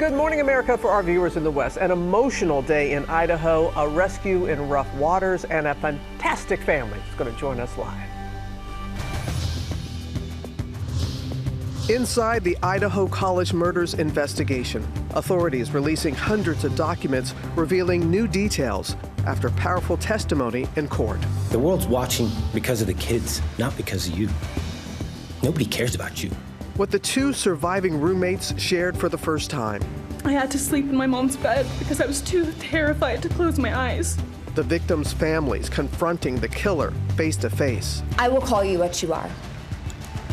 Good morning, America, for our viewers in the West. An emotional day in Idaho, a rescue in rough waters, and a fantastic family is going to join us live. Inside the Idaho College murders investigation, authorities releasing hundreds of documents revealing new details after powerful testimony in court. The world's watching because of the kids, not because of you. Nobody cares about you. What the two surviving roommates shared for the first time. I had to sleep in my mom's bed because I was too terrified to close my eyes. The victims' families confronting the killer face to face. I will call you what you are.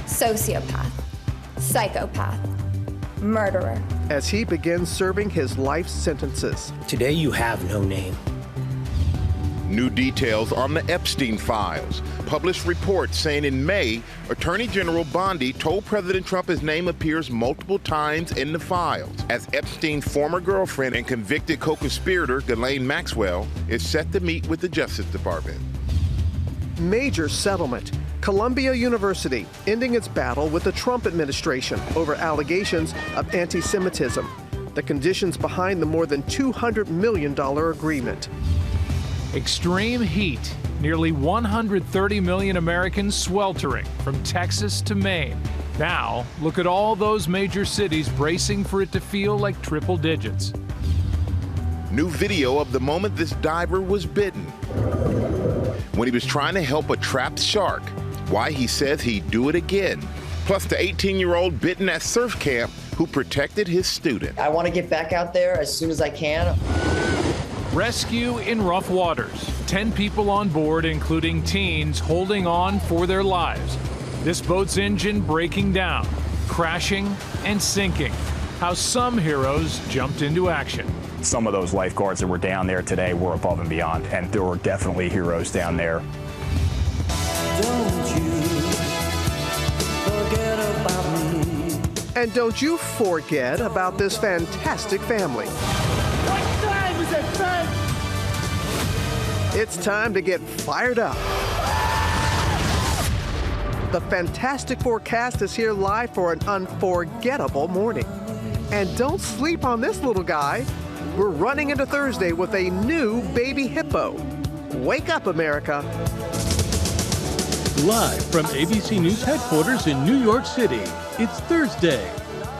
Sociopath, psychopath, murderer. As he begins serving his life sentences. Today you have no name. New details on the Epstein files. Published reports saying in May, Attorney General Bondi told President Trump his name appears multiple times in the files, as Epstein's former girlfriend and convicted co-conspirator, Ghislaine Maxwell, is set to meet with the Justice Department. Major settlement. Columbia University ending its battle with the Trump administration over allegations of anti-Semitism. The conditions behind the more than $200 million agreement. Extreme heat. Nearly 130 million Americans sweltering from Texas to Maine. Now, look at all those major cities bracing for it to feel like triple digits. New video of the moment this diver was bitten. When he was trying to help a trapped shark. Why he says he'd do it again. Plus the 18-year-old bitten at surf camp who protected his student. I want to get back out there as soon as I can. Rescue in rough waters. 10 people on board, including teens, holding on for their lives. This boat's engine breaking down, crashing and sinking. How some heroes jumped into action. Some of those lifeguards that were down there today were above and beyond, and there were definitely heroes down there. Don't you forget about me. And don't you forget about this fantastic family. What time is it, son? It's time to get fired up. The Fantastic Forecast is here live for an unforgettable morning. And don't sleep on this little guy. We're running into Thursday with a new baby hippo. Wake up, America. Live from ABC News headquarters in New York City, it's Thursday.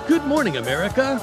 Good morning, America.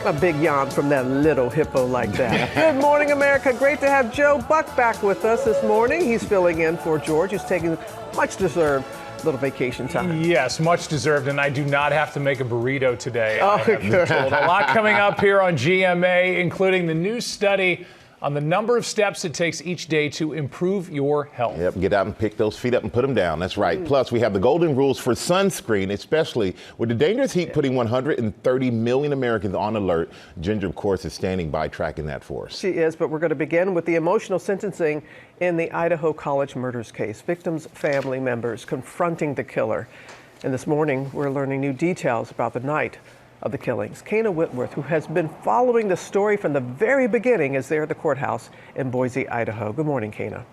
A big yawn from that little hippo like that. Good morning, America. Great to have Joe Buck back with us this morning. He's filling in for George, who's taking much-deserved little vacation time. Yes, much deserved, and I do not have to make a burrito today. Oh, I have been told. A lot coming up here on GMA, including the new study on the number of steps it takes each day to improve your health. Yep, get out and pick those feet up and put them down. That's right. Plus, we have the golden rules for sunscreen, especially with the dangerous heat putting 130 million Americans on alert. Ginger, of course, is standing by tracking that for us. She is, but we're going to begin with the emotional sentencing in the Idaho College murders case. Victims' family members confronting the killer. And this morning, we're learning new details about the night of the killings. Kayna Whitworth, who has been following the story from the very beginning, is there at the courthouse in Boise, Idaho. Good morning, Kayna.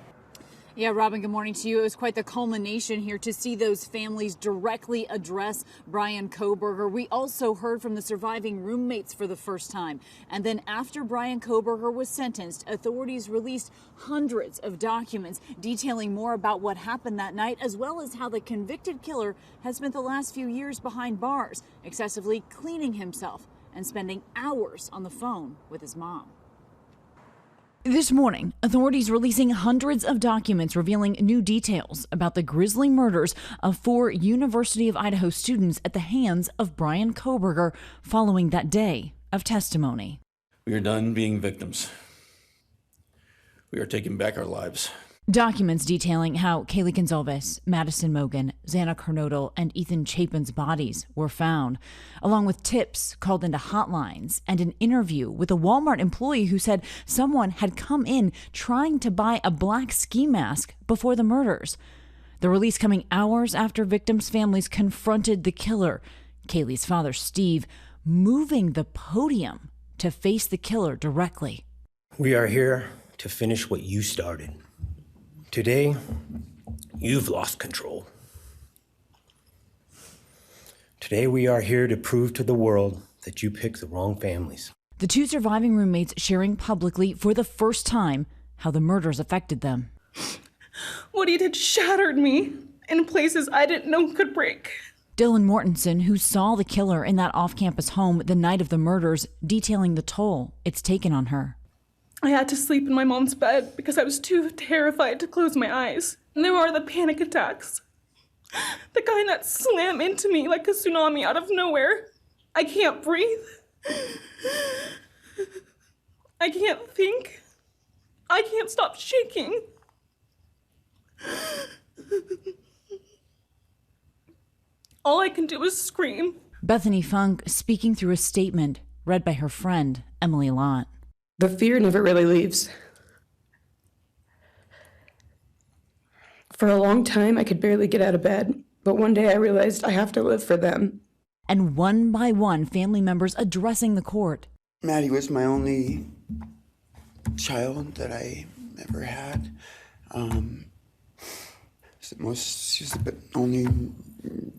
Yeah, Robin, good morning to you. It was quite the culmination here to see those families directly address Brian Kohberger. We also heard from the surviving roommates for the first time. And then after Brian Kohberger was sentenced, authorities released hundreds of documents detailing more about what happened that night, as well as how the convicted killer has spent the last few years behind bars, excessively cleaning himself and spending hours on the phone with his mom. This morning, authorities releasing hundreds of documents revealing new details about the grisly murders of 4 University of Idaho students at the hands of Brian Kohberger following that day of testimony. We are done being victims. We are taking back our lives. Documents detailing how Kaylee Gonzalez, Madison Mogan, Xana Kernodle, and Ethan Chapin's bodies were found, along with tips called into hotlines and an interview with a Walmart employee who said someone had come in trying to buy a black ski mask before the murders. The release coming hours after victims' families confronted the killer, Kaylee's father, Steve, moving the podium to face the killer directly. We are here to finish what you started. Today, you've lost control. Today, we are here to prove to the world that you picked the wrong families. The two surviving roommates sharing publicly for the first time how the murders affected them. What he did shattered me in places I didn't know could break. Dylan Mortensen, who saw the killer in that off-campus home the night of the murders, detailing the toll it's taken on her. I had to sleep in my mom's bed because I was too terrified to close my eyes. And there were the panic attacks. The kind that slam into me like a tsunami out of nowhere. I can't breathe. I can't think. I can't stop shaking. All I can do is scream. Bethany Funk speaking through a statement read by her friend, Emily Lott. The fear never really leaves. For a long time, I could barely get out of bed, but one day I realized I have to live for them. And one by one, family members addressing the court. Maddie was my only child that I ever had. She's the only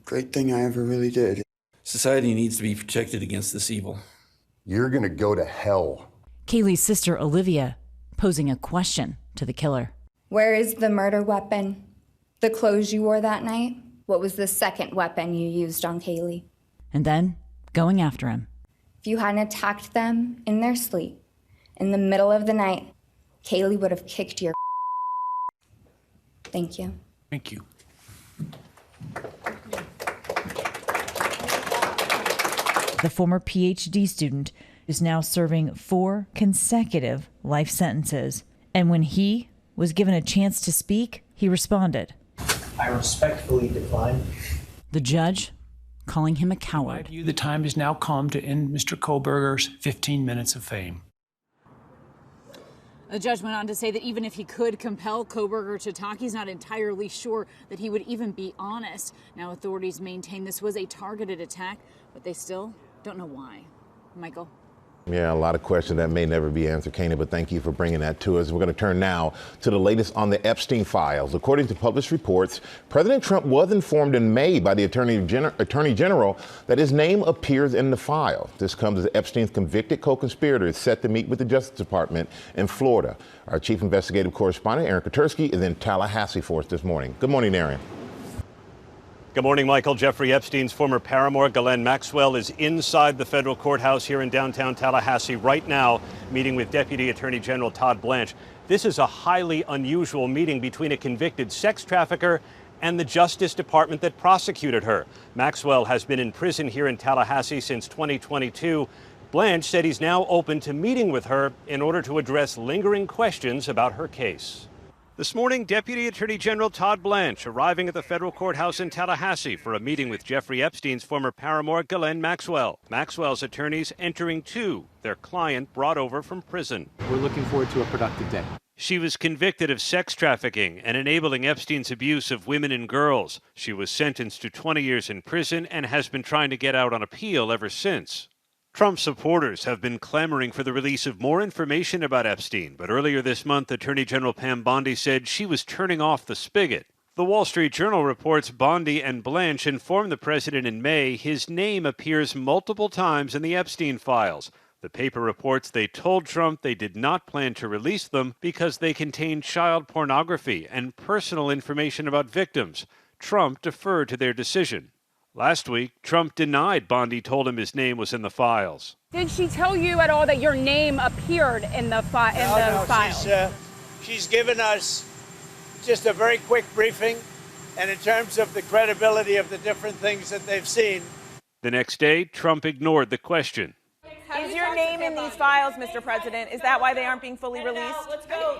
great thing I ever really did. Society needs to be protected against this evil. You're gonna go to hell. Kaylee's sister, Olivia, posing a question to the killer. Where is the murder weapon? The clothes you wore that night? What was the second weapon you used on Kaylee? And then going after him. If you hadn't attacked them in their sleep, in the middle of the night, Kaylee would have kicked your. Thank you. Thank you. The former PhD student is now serving 4 consecutive life sentences. And when he was given a chance to speak, he responded. I respectfully decline. The judge calling him a coward. The time has now come to end Mr. Kohlberger's 15 minutes of fame. The judge went on to say that even if he could compel Kohlberger to talk, he's not entirely sure that he would even be honest. Now, authorities maintain this was a targeted attack, but they still don't know why. Michael? Yeah, a lot of questions that may never be answered, Kayna, but thank you for bringing that to us. We're going to turn now to the latest on the Epstein files. According to published reports, President Trump was informed in May by the Attorney General that his name appears in the file. This comes as Epstein's convicted co-conspirator is set to meet with the Justice Department in Florida. Our chief investigative correspondent, Aaron Katersky, is in Tallahassee for us this morning. Good morning, Aaron. Good morning, Michael. Jeffrey Epstein's former paramour, Ghislaine Maxwell, is inside the federal courthouse here in downtown Tallahassee right now, meeting with Deputy Attorney General Todd Blanche. This is a highly unusual meeting between a convicted sex trafficker and the Justice Department that prosecuted her. Maxwell has been in prison here in Tallahassee since 2022. Blanche said he's now open to meeting with her in order to address lingering questions about her case. This morning, Deputy Attorney General Todd Blanche arriving at the federal courthouse in Tallahassee for a meeting with Jeffrey Epstein's former paramour, Ghislaine Maxwell. Maxwell's attorneys entering too, their client brought over from prison. We're looking forward to a productive day. She was convicted of sex trafficking and enabling Epstein's abuse of women and girls. She was sentenced to 20 years in prison and has been trying to get out on appeal ever since. Trump supporters have been clamoring for the release of more information about Epstein, but earlier this month, Attorney General Pam Bondi said she was turning off the spigot. The Wall Street Journal reports Bondi and Blanche informed the president in May his name appears multiple times in the Epstein files. The paper reports they told Trump they did not plan to release them because they contained child pornography and personal information about victims. Trump deferred to their decision. Last week, Trump denied Bondi told him his name was in the files. Did she tell you at all that your name appeared in the file? She's given us just a very quick briefing, and in terms of the credibility of the different things that they've seen. The next day, Trump ignored the question. Is your name in these files, Mr. President? Is that why they aren't being fully released? Let's go.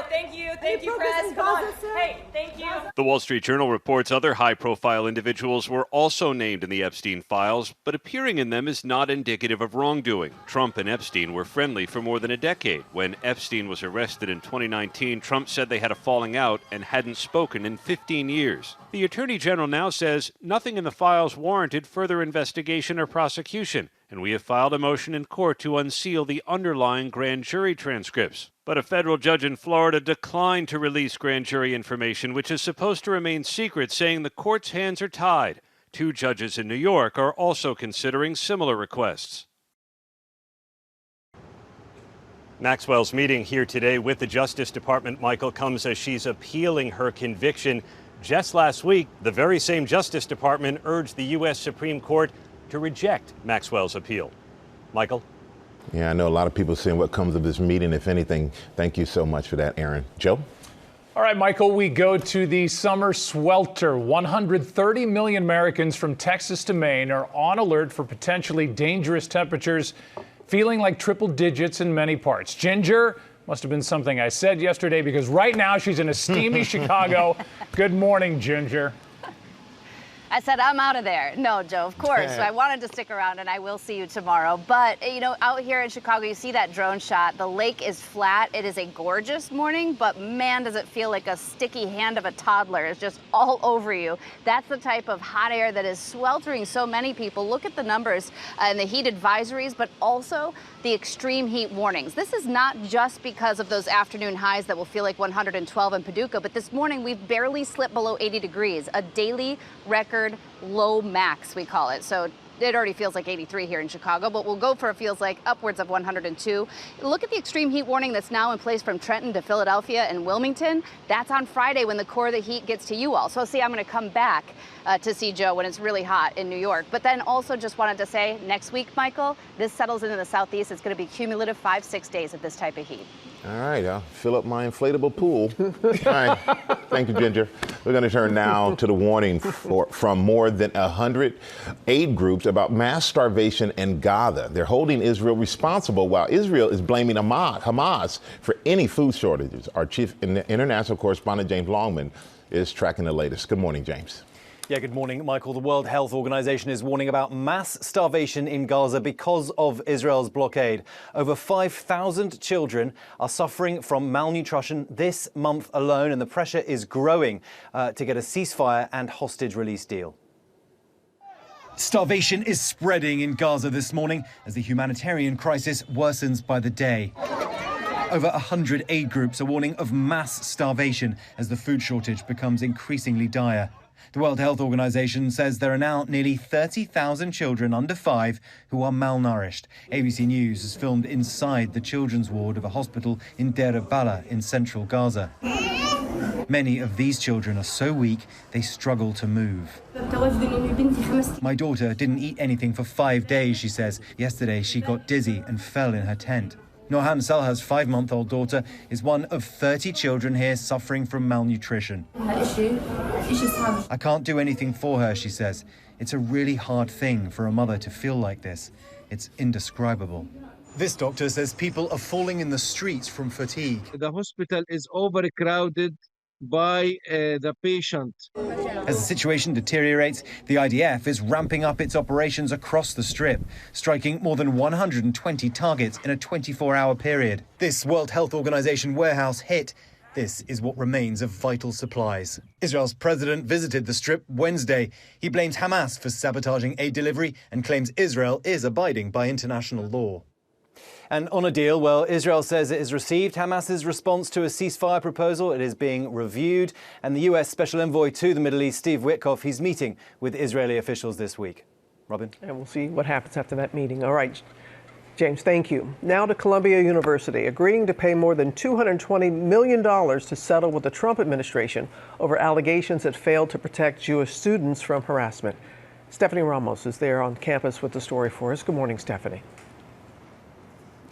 Thank you, press. Come on. Hey, thank you. The Wall Street Journal reports other high-profile individuals were also named in the Epstein files, but appearing in them is not indicative of wrongdoing. Trump and Epstein were friendly for more than a decade. When Epstein was arrested in 2019, Trump said they had a falling out and hadn't spoken in 15 years. The Attorney General now says nothing in the files warranted further investigation or prosecution, and we have filed a motion in court to unseal the underlying grand jury transcripts. But a federal judge in Florida declined to release grand jury information, which is supposed to remain secret, saying the court's hands are tied. 2 judges in New York are also considering similar requests. Maxwell's meeting here today with the Justice Department, Michael, comes as she's appealing her conviction. Just last week, the very same Justice Department urged the U.S. Supreme Court to reject Maxwell's appeal. Michael? Yeah, I know a lot of people saying what comes of this meeting, if anything. Thank you so much for that, Aaron. Joe? All right, Michael, we go to the summer swelter. 130 million Americans from Texas to Maine are on alert for potentially dangerous temperatures, feeling like triple digits in many parts. Ginger, must have been something I said yesterday, because right now she's in a steamy Chicago. Good morning, Ginger. I said, I'm out of there. No, Joe, of course. I wanted to stick around, and I will see you tomorrow. But, you know, out here in Chicago, you see that drone shot. The lake is flat. It is a gorgeous morning, but man, does it feel like a sticky hand of a toddler. It's just all over you. That's the type of hot air that is sweltering so many people. Look at the numbers and the heat advisories, but also the extreme heat warnings. This is not just because of those afternoon highs that will feel like 112 in Paducah, but this morning we've barely slipped below 80 degrees, a daily record low max, we call it. So it already feels like 83 here in Chicago, but we'll go for it feels like upwards of 102. Look at the extreme heat warning that's now in place from Trenton to Philadelphia and Wilmington. That's on Friday when the core of the heat gets to you all. So see, I'm going to come back to see Joe when it's really hot in New York. But then also just wanted to say next week, Michael, this settles into the southeast. It's going to be cumulative 5-6 days of this type of heat. All right, I'll fill up my inflatable pool. All right, thank you, Ginger. We're going to turn now to the warning from more than 100 aid groups about mass starvation in Gaza. They're holding Israel responsible while Israel is blaming Hamas for any food shortages. Our chief international correspondent, James Longman, is tracking the latest. Good morning, James. Yeah, good morning, Michael. The World Health Organization is warning about mass starvation in Gaza because of Israel's blockade. Over 5,000 children are suffering from malnutrition this month alone, and the pressure is growing to get a ceasefire and hostage release deal. Starvation is spreading in Gaza this morning as the humanitarian crisis worsens by the day. Over 100 aid groups are warning of mass starvation as the food shortage becomes increasingly dire. The World Health Organization says there are now nearly 30,000 children under 5 who are malnourished. ABC News has filmed inside the children's ward of a hospital in Deir al-Balah in central Gaza. Many of these children are so weak they struggle to move. My daughter didn't eat anything for 5 days, she says. Yesterday she got dizzy and fell in her tent. Norhan Salha's 5-month-old daughter is one of 30 children here suffering from malnutrition. I can't do anything for her, she says. It's a really hard thing for a mother to feel like this. It's indescribable. This doctor says people are falling in the streets from fatigue. The hospital is overcrowded by the patient. As the situation deteriorates, the IDF is ramping up its operations across the Strip, striking more than 120 targets in a 24-hour period. This World Health Organization warehouse hit. This is what remains of vital supplies. Israel's president visited the Strip Wednesday. He blames Hamas for sabotaging aid delivery and claims Israel is abiding by international law. And on a deal, well, Israel says it has received Hamas's response to a ceasefire proposal. It is being reviewed. And the U.S. Special Envoy to the Middle East, Steve Witkoff, he's meeting with Israeli officials this week. Robin? And we'll see what happens after that meeting. All right, James, thank you. Now to Columbia University, agreeing to pay more than $220 million to settle with the Trump administration over allegations that failed to protect Jewish students from harassment. Stephanie Ramos is there on campus with the story for us. Good morning, Stephanie.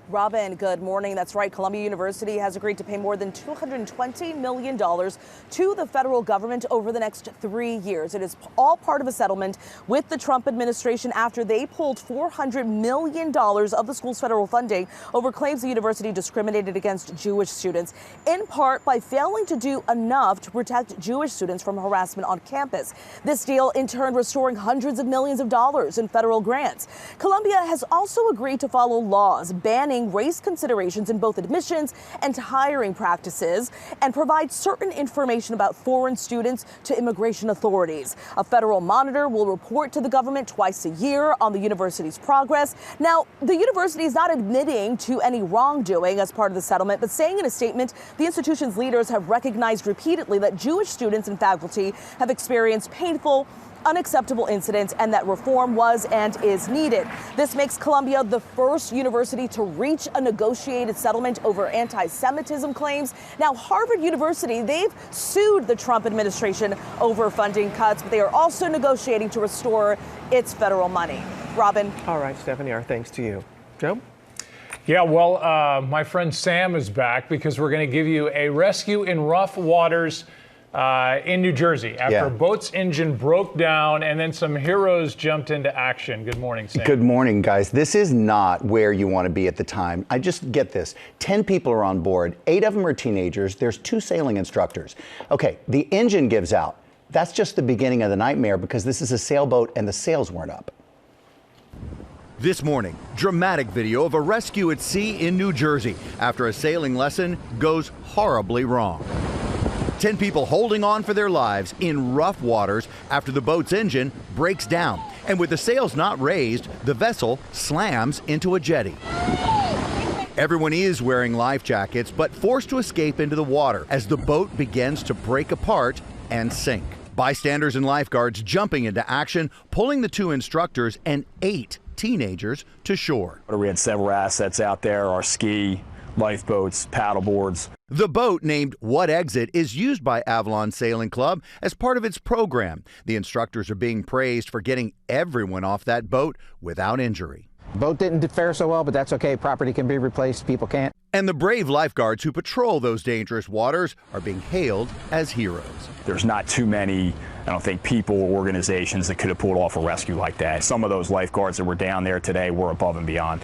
Robin, good morning. That's right. Columbia University has agreed to pay more than $220 million to the federal government over the next 3 years. It is all part of a settlement with the Trump administration after they pulled $400 million of the school's federal funding over claims the university discriminated against Jewish students, in part by failing to do enough to protect Jewish students from harassment on campus. This deal, in turn, restoring hundreds of millions of dollars in federal grants. Columbia has also agreed to follow laws banning race considerations in both admissions and hiring practices and provide certain information about foreign students to immigration authorities. A federal monitor will report to the government twice a year on the university's progress. Now, the university is not admitting to any wrongdoing as part of the settlement, but saying in a statement the institution's leaders have recognized repeatedly that Jewish students and faculty have experienced painful unacceptable incident and that reform was and is needed. This makes Columbia the first university to reach a negotiated settlement over anti-Semitism claims. Now, Harvard University, they've sued the Trump administration over funding cuts, but they are also negotiating to restore its federal money. Robin. All right, Stephanie, our thanks to you. Joe? Yeah, well, my friend Sam is back because we're going to give you a rescue in rough waters in New Jersey after a boat's engine broke down and then some heroes jumped into action. Good morning, Sam. Good morning, guys. This is not where you want to be at the time. I just get this. 10 people are on board. 8 of them are teenagers. There's 2 sailing instructors. Okay, the engine gives out. That's just the beginning of the nightmare because this is a sailboat and the sails weren't up. This morning, dramatic video of a rescue at sea in New Jersey after a sailing lesson goes horribly wrong. 10 people holding on for their lives in rough waters after the boat's engine breaks down. And with the sails not raised, the vessel slams into a jetty. Everyone is wearing life jackets, but forced to escape into the water as the boat begins to break apart and sink. Bystanders and lifeguards jumping into action, pulling the 2 instructors and 8 teenagers to shore. We had several assets out there, our ski, lifeboats, paddle boards. The boat, named What Exit, is used by Avalon Sailing Club as part of its program. The instructors are being praised for getting everyone off that boat without injury. Boat didn't fare so well, but that's okay. Property can be replaced. People can't. And the brave lifeguards who patrol those dangerous waters are being hailed as heroes. There's not too many, I don't think, people or organizations that could have pulled off a rescue like that. Some of those lifeguards that were down there today were above and beyond.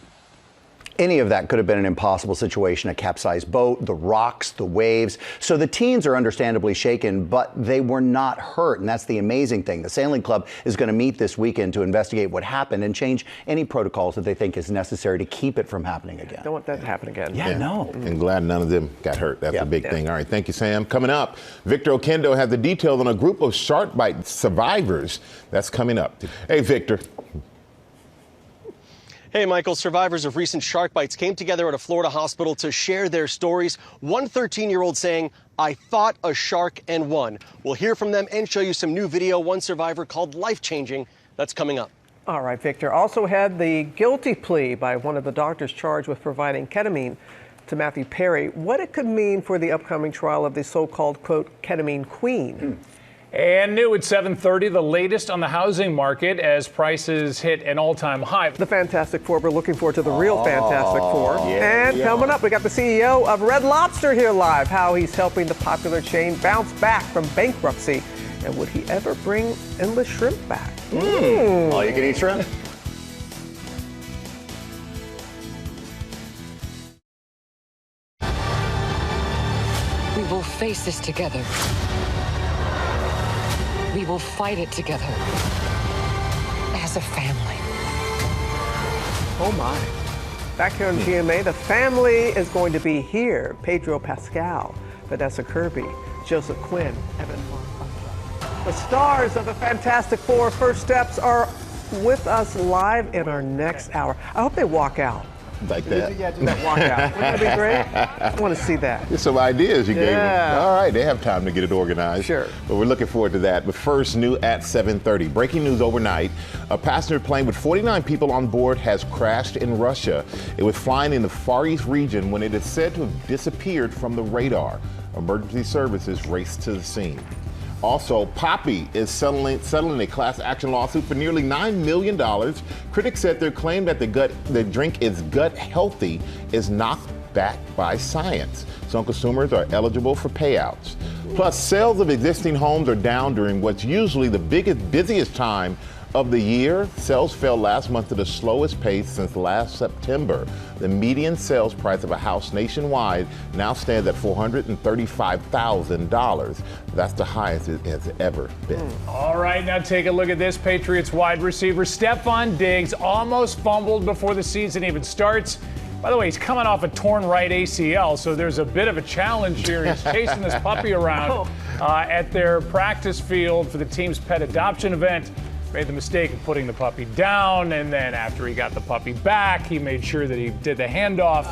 Any of that could have been an impossible situation, a capsized boat, the rocks, the waves. So the teens are understandably shaken, but they were not hurt. And that's the amazing thing. The Sailing Club is going to meet this weekend to investigate what happened and change any protocols that they think is necessary to keep it from happening again. Don't want that to happen again. Yeah, no. And glad none of them got hurt. That's a big thing. All right, thank you, Sam. Coming up, Victor Okendo has the details on a group of shark bite survivors. That's coming up. Hey, Victor. Hey, Michael, survivors of recent shark bites came together at a Florida hospital to share their stories. One 13-year-old saying, "I fought a shark and won." We'll hear from them and show you some new video one survivor called life-changing. That's coming up. All right, Victor. Also had the guilty plea by one of the doctors charged with providing ketamine to Matthew Perry. What it could mean for the upcoming trial of the so-called, quote, ketamine queen. And new at 7:30, the latest on the housing market as prices hit an all-time high. The Fantastic Four, we're looking forward to the real Fantastic Four. Coming up, we got the CEO of Red Lobster here live, how he's helping the popular chain bounce back from bankruptcy. And would he ever bring endless shrimp back? All you can eat shrimp. We will face this together. We will fight it together as a family. Oh my. Back here on GMA, the family is going to be here. Pedro Pascal, Vanessa Kirby, Joseph Quinn, Evan Moore. The stars of the Fantastic Four First Steps are with us live in our next hour. I hope they walk out. Like that? Yeah, do that walkout. Wouldn't that be great? I want to see that. There's some ideas you gave them. All right, they have time to get it organized. Sure. But we're looking forward to that. But first, new at 7:30. Breaking news overnight. A passenger plane with 49 people on board has crashed in Russia. It was flying in the Far East region when it is said to have disappeared from the radar. Emergency services raced to the scene. Also, Poppy is settling a class action lawsuit for nearly $9 million. Critics said their claim that the drink is gut healthy is knocked back by science. Some consumers are eligible for payouts. Plus, sales of existing homes are down during what's usually the busiest time of the year. Sales fell last month to the slowest pace since last September. The median sales price of a house nationwide now stands at $435,000. That's the highest it has ever been. All right, now take a look at this. Patriots wide receiver Stephon Diggs almost fumbled before the season even starts. By the way, he's coming off a torn right ACL, so there's a bit of a challenge here. He's chasing this puppy around at their practice field for the team's pet adoption event. Made the mistake of putting the puppy down, and then after he got the puppy back, he made sure that he did the handoff.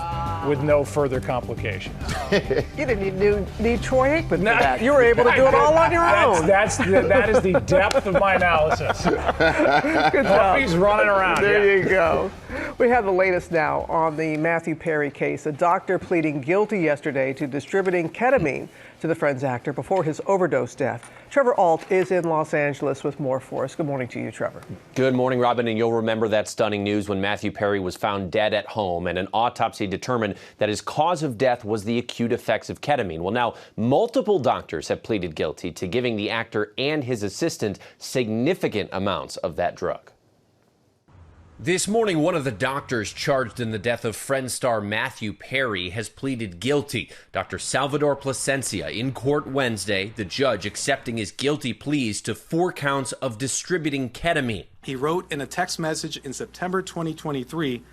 with no further complications. You didn't need Troy Aikman for that. You were able to do it all on your own. That is the depth of my analysis. Good job. Puppy's running around. There you go. We have the latest now on the Matthew Perry case. A doctor pleading guilty yesterday to distributing ketamine to the Friends actor before his overdose death. Trevor Ault is in Los Angeles with more for us. Good morning to you, Trevor. Good morning, Robin. And you'll remember that stunning news when Matthew Perry was found dead at home and an autopsy determined that his cause of death was the acute effects of ketamine. Well, now multiple doctors have pleaded guilty to giving the actor and his assistant significant amounts of that drug. This morning, one of the doctors charged in the death of Friends star Matthew Perry has pleaded guilty. Dr. Salvador Plasencia in court Wednesday, the judge accepting his guilty pleas to 4 counts of distributing ketamine. He wrote in a text message in September 2023,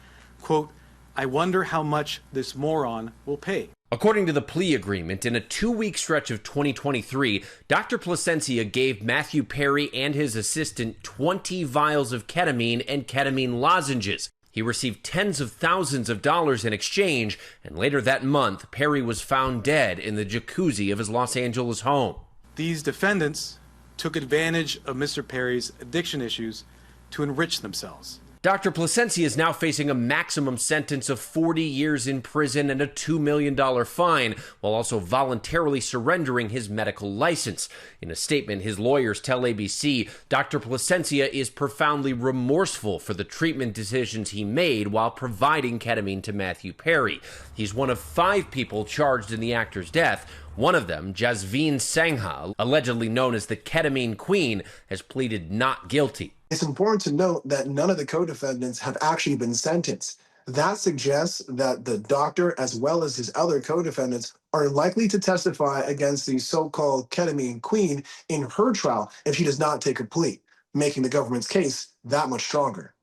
quote, "I wonder how much this moron will pay." According to the plea agreement, in a 2-week stretch of 2023, Dr. Plasencia gave Matthew Perry and his assistant 20 vials of ketamine and ketamine lozenges. He received tens of thousands of dollars in exchange, and later that month, Perry was found dead in the jacuzzi of his Los Angeles home. These defendants took advantage of Mr. Perry's addiction issues to enrich themselves. Dr. Plasencia is now facing a maximum sentence of 40 years in prison and a $2 million fine, while also voluntarily surrendering his medical license. In a statement, his lawyers tell ABC Dr. Plasencia is profoundly remorseful for the treatment decisions he made while providing ketamine to Matthew Perry. He's one of 5 people charged in the actor's death. One of them, Jasveen Sangha, allegedly known as the ketamine queen, has pleaded not guilty. It's important to note that none of the co-defendants have actually been sentenced. That suggests that the doctor, as well as his other co-defendants, are likely to testify against the so-called ketamine queen in her trial if she does not take a plea, making the government's case that much stronger.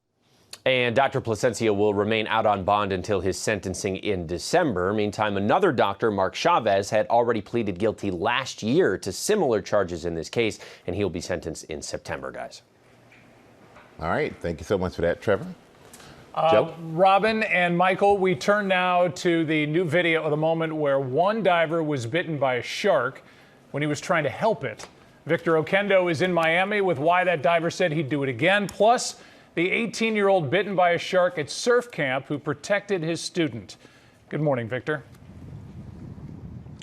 And Dr. Plasencia will remain out on bond until his sentencing in December. Meantime, another doctor, Mark Chavez, had already pleaded guilty last year to similar charges in this case, and he'll be sentenced in September, guys. All right. Thank you so much for that, Trevor. Joe? Robin and Michael, we turn now to the new video of the moment where one diver was bitten by a shark when he was trying to help it. Victor Oquendo is in Miami with why that diver said he'd do it again, plus the 18-year-old bitten by a shark at surf camp who protected his student. Good morning, Victor.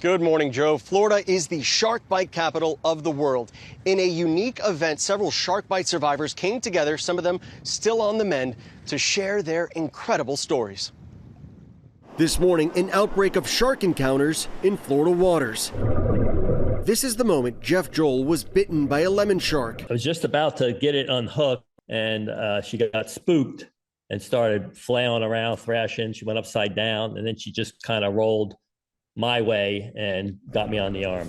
Good morning, Joe. Florida is the shark bite capital of the world. In a unique event, several shark bite survivors came together, some of them still on the mend, to share their incredible stories. This morning, an outbreak of shark encounters in Florida waters. This is the moment Jeff Joel was bitten by a lemon shark. I was just about to get it unhooked, and she got spooked and started flailing around, thrashing. She went upside down, and then she just kind of rolled my way and got me on the arm.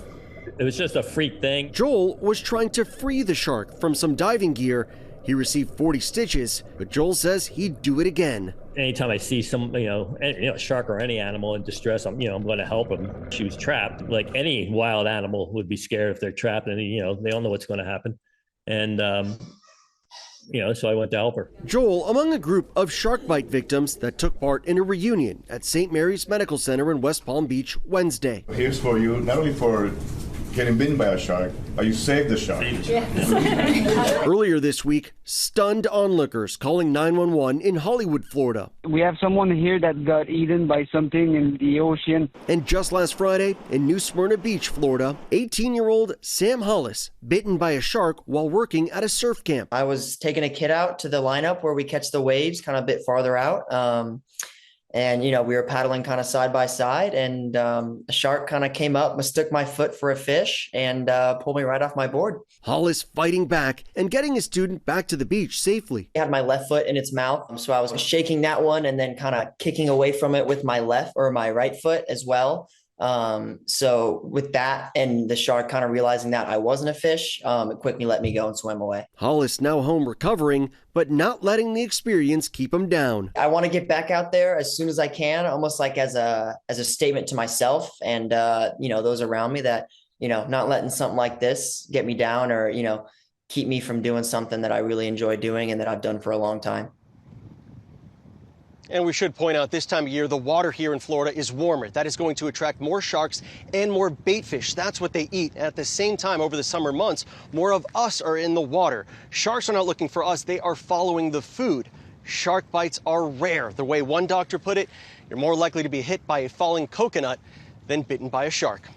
It was just a freak thing. Joel was trying to free the shark from some diving gear. He received 40 stitches, but Joel says he'd do it again. Anytime I see some, a shark or any animal in distress, I'm going to help them. She was trapped. Like any wild animal would be scared if they're trapped, and they don't know what's going to happen. And so I went to help her. Joel among a group of shark bite victims that took part in a reunion at St. Mary's Medical Center in West Palm Beach Wednesday. Here's for you, not only for getting bitten by a shark, but you saved the shark. Earlier this week, stunned onlookers calling 911 in Hollywood, Florida. We have someone here that got eaten by something in the ocean. And just last Friday, in New Smyrna Beach, Florida, 18-year-old Sam Hollis bitten by a shark while working at a surf camp. I was taking a kid out to the lineup where we catch the waves, kind of a bit farther out. And, we were paddling kind of side by side, and a shark kind of came up, mistook my foot for a fish, and pulled me right off my board. Hollis fighting back and getting his student back to the beach safely. I had my left foot in its mouth, so I was shaking that one and then kind of kicking away from it with my my right foot as well. So with that and the shark kind of realizing that I wasn't a fish, it quickly let me go and swim away. Hollis now home recovering, but not letting the experience keep him down. I want to get back out there as soon as I can, almost like as a statement to myself and, those around me that, not letting something like this get me down or, keep me from doing something that I really enjoy doing and that I've done for a long time. And we should point out this time of year, the water here in Florida is warmer. That is going to attract more sharks and more bait fish. That's what they eat. At the same time, over the summer months, more of us are in the water. Sharks are not looking for us. They are following the food. Shark bites are rare. The way one doctor put it, you're more likely to be hit by a falling coconut than bitten by a shark.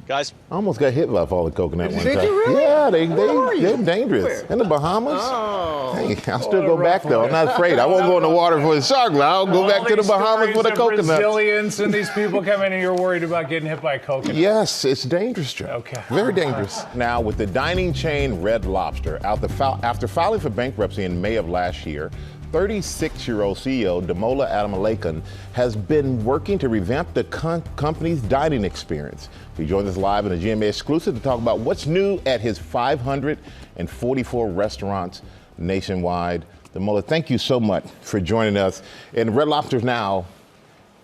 Guys? I almost got hit by a falling coconut one time. Did you really? Yeah, they're dangerous. Where? In the Bahamas. Oh. Hey, I'll still go back though. I'm not afraid. I won't go in the water for a shark. I'll go back to the Bahamas for the coconut. Brazilians and these people come in and you're worried about getting hit by a coconut. Yes, it's dangerous, Joe. Okay. Very dangerous. Now, with the dining chain Red Lobster, after filing for bankruptcy in May of last year, 36-year-old CEO Damola Adamolekun has been working to revamp the company's dining experience. He joins us live in a GMA exclusive to talk about what's new at his 544 restaurants nationwide. Damola, thank you so much for joining us. And Red Lobster's now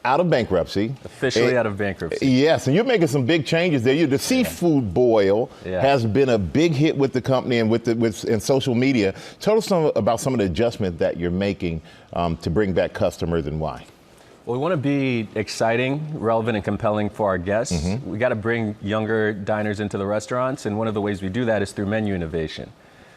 out of bankruptcy. Officially out of bankruptcy. Yes, and you're making some big changes there. The seafood boil has been a big hit with the company and with social media. Tell us about some of the adjustments that you're making to bring back customers and why. Well, we want to be exciting, relevant, and compelling for our guests. Mm-hmm. We got to bring younger diners into the restaurants, and one of the ways we do that is through menu innovation.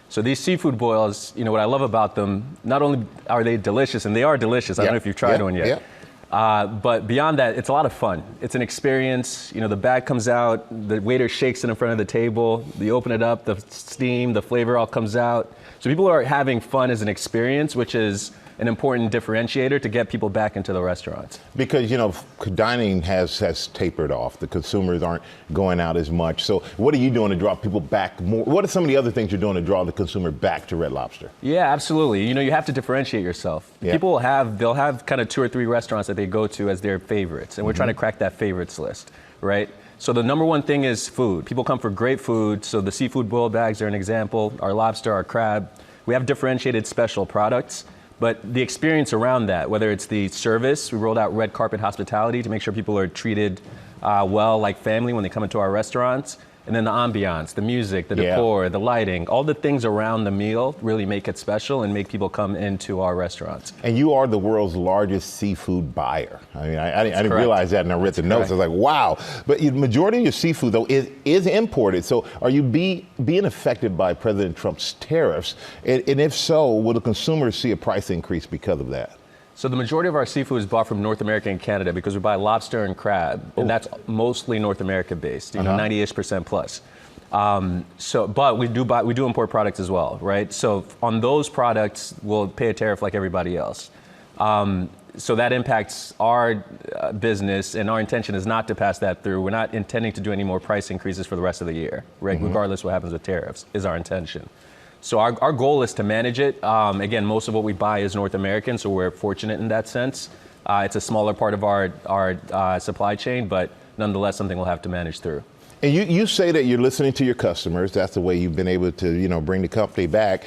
So these seafood boils, what I love about them, not only are they delicious, and they are delicious. I don't know if you've tried one yet. But beyond that, it's a lot of fun. It's an experience. The bag comes out, the waiter shakes it in front of the table, you open it up, the steam, the flavor all comes out. So people are having fun as an experience, which is an important differentiator to get people back into the restaurants. Because, dining has tapered off. The consumers aren't going out as much. So what are you doing to draw people back more? What are some of the other things you're doing to draw the consumer back to Red Lobster? Yeah, absolutely. You have to differentiate yourself. Yeah. People they'll have kind of 2 or 3 restaurants that they go to as their favorites. And we're trying to crack that favorites list, right? So the number one thing is food. People come for great food. So the seafood boil bags are an example. Our lobster, our crab. We have differentiated special products. But the experience around that, whether it's the service, we rolled out red carpet hospitality to make sure people are treated well like family when they come into our restaurants. And then the ambiance, the music, the decor, the lighting, all the things around the meal really make it special and make people come into our restaurants. And you are the world's largest seafood buyer. I mean, I didn't realize that, and I read the notes. I was like, wow. But the majority of your seafood, though, is imported. So are you being affected by President Trump's tariffs? And if so, will the consumers see a price increase because of that? So the majority of our seafood is bought from North America and Canada because we buy lobster and crab, and that's mostly North America based, 90-ish% plus. But we do import products as well, right? So on those products, we'll pay a tariff like everybody else. So that impacts our business, and our intention is not to pass that through. We're not intending to do any more price increases for the rest of the year, right? Regardless what happens with tariffs, is our intention. So our goal is to manage it. Again, most of what we buy is North American, so we're fortunate in that sense. It's a smaller part of our supply chain, but nonetheless something we'll have to manage through. And you say that you're listening to your customers. That's the way you've been able to, bring the company back.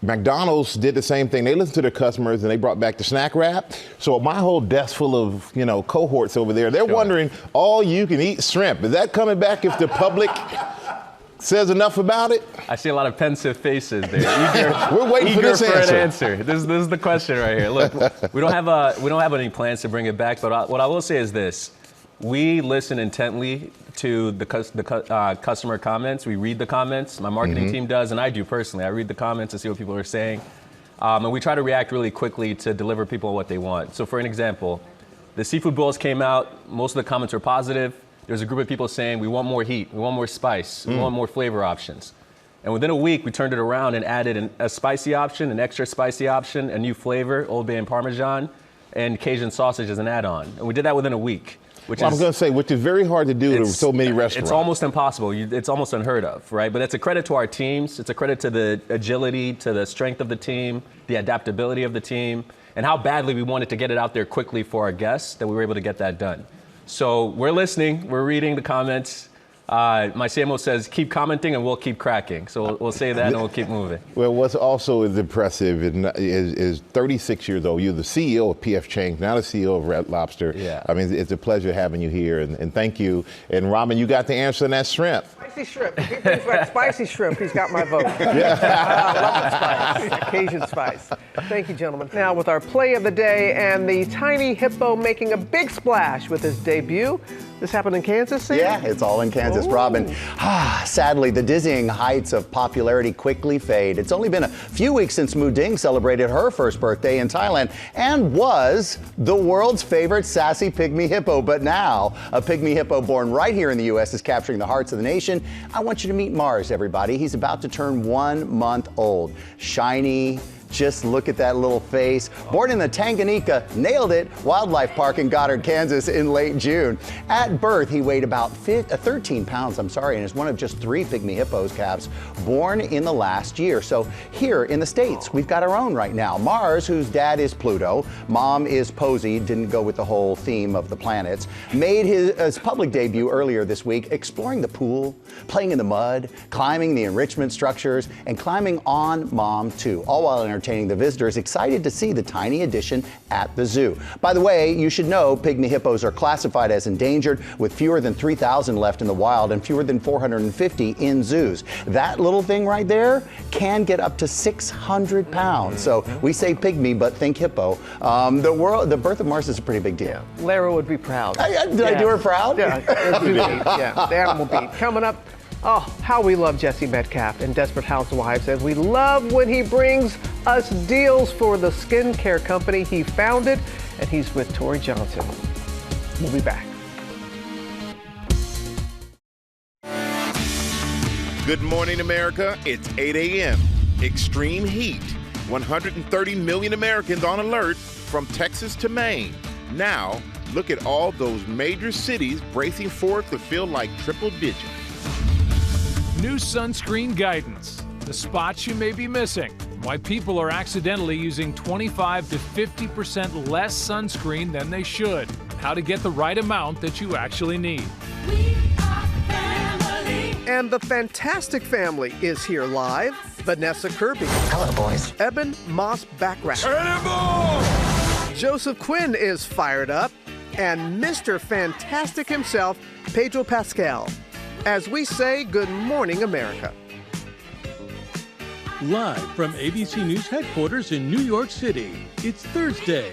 McDonald's did the same thing. They listened to their customers and they brought back the snack wrap. So my whole desk full of, cohorts over there, they're wondering, all you can eat shrimp. Is that coming back if the public says enough about it? I see a lot of pensive faces there. We're waiting for this answer. This is the question right here. Look, we don't have any plans to bring it back, but what I will say is this. We listen intently to the customer comments. We read the comments. My marketing team does, and I do personally. I read the comments to see what people are saying. And we try to react really quickly to deliver people what they want. So for an example, the seafood bowls came out. Most of the comments were positive. There's a group of people saying, we want more heat, we want more spice, we want more flavor options. And within a week, we turned it around and added a spicy option, an extra spicy option, a new flavor, Old Bay and Parmesan, and Cajun sausage as an add-on. And we did that within a week. Which is very hard to do to so many restaurants. It's almost impossible. It's almost unheard of, right? But it's a credit to our teams. It's a credit to the agility, to the strength of the team, the adaptability of the team, and how badly we wanted to get it out there quickly for our guests that we were able to get that done. So we're listening, we're reading the comments, My Samuel says, keep commenting and we'll keep cracking. So we'll say that and we'll keep moving. Well, what's also is impressive is 36 years old. You're the CEO of PF Chang's, now the CEO of Red Lobster. Yeah. I mean, it's a pleasure having you here, and thank you. And Robin, you got the answer on that shrimp. Spicy shrimp. If he brings back spicy shrimp, he's got my vote. I love the spice, Cajun spice. Thank you, gentlemen. Now, with our play of the day and the tiny hippo making a big splash with his debut. This happened in Kansas, Sam? Yeah, it's all in Kansas, Robin. Sadly, the dizzying heights of popularity quickly fade. It's only been a few weeks since Mu Ding celebrated her first birthday in Thailand and was the world's favorite sassy pygmy hippo. But now, a pygmy hippo born right here in the U.S. is capturing the hearts of the nation. I want you to meet Mars, everybody. He's about to turn 1 month old. Shiny. Just look at that little face. Born in the Tanganyika, nailed it, Wildlife Park in Goddard, Kansas in late June. At birth, he weighed about 13 pounds, and is one of just 3 pygmy hippos calves born in the last year. So here in the States, we've got our own right now. Mars, whose dad is Pluto, mom is Posey, didn't go with the whole theme of the planets, made his public debut earlier this week, exploring the pool, playing in the mud, climbing the enrichment structures, and climbing on Mom too, all while entertaining the visitors excited to see the tiny addition at the zoo. By the way, you should know pygmy hippos are classified as endangered, with fewer than 3,000 left in the wild and fewer than 450 in zoos. That little thing right there can get up to 600 pounds. So we say pygmy, but think hippo. The birth of Mars is a pretty big deal. Lara would be proud. Did I do her proud? Yeah, the animal beat. Coming up, how we love Jesse Metcalf in Desperate Housewives, and we love when he brings us deals for the skincare company he founded, and he's with Tori Johnson. We'll be back. Good morning, America. It's 8 a.m. Extreme heat. 130 million Americans on alert from Texas to Maine. Now, look at all those major cities bracing for it to feel like triple digits. New sunscreen guidance. The spots you may be missing. Why people are accidentally using 25 to 50% less sunscreen than they should. How to get the right amount that you actually need. And the Fantastic Family is here live. Vanessa Kirby. Hello, boys. Eben Moss-Backrack. Joseph Quinn is fired up. And Mr. Fantastic himself, Pedro Pascal. As we say, good morning, America. Live from ABC News headquarters in New York City, it's Thursday.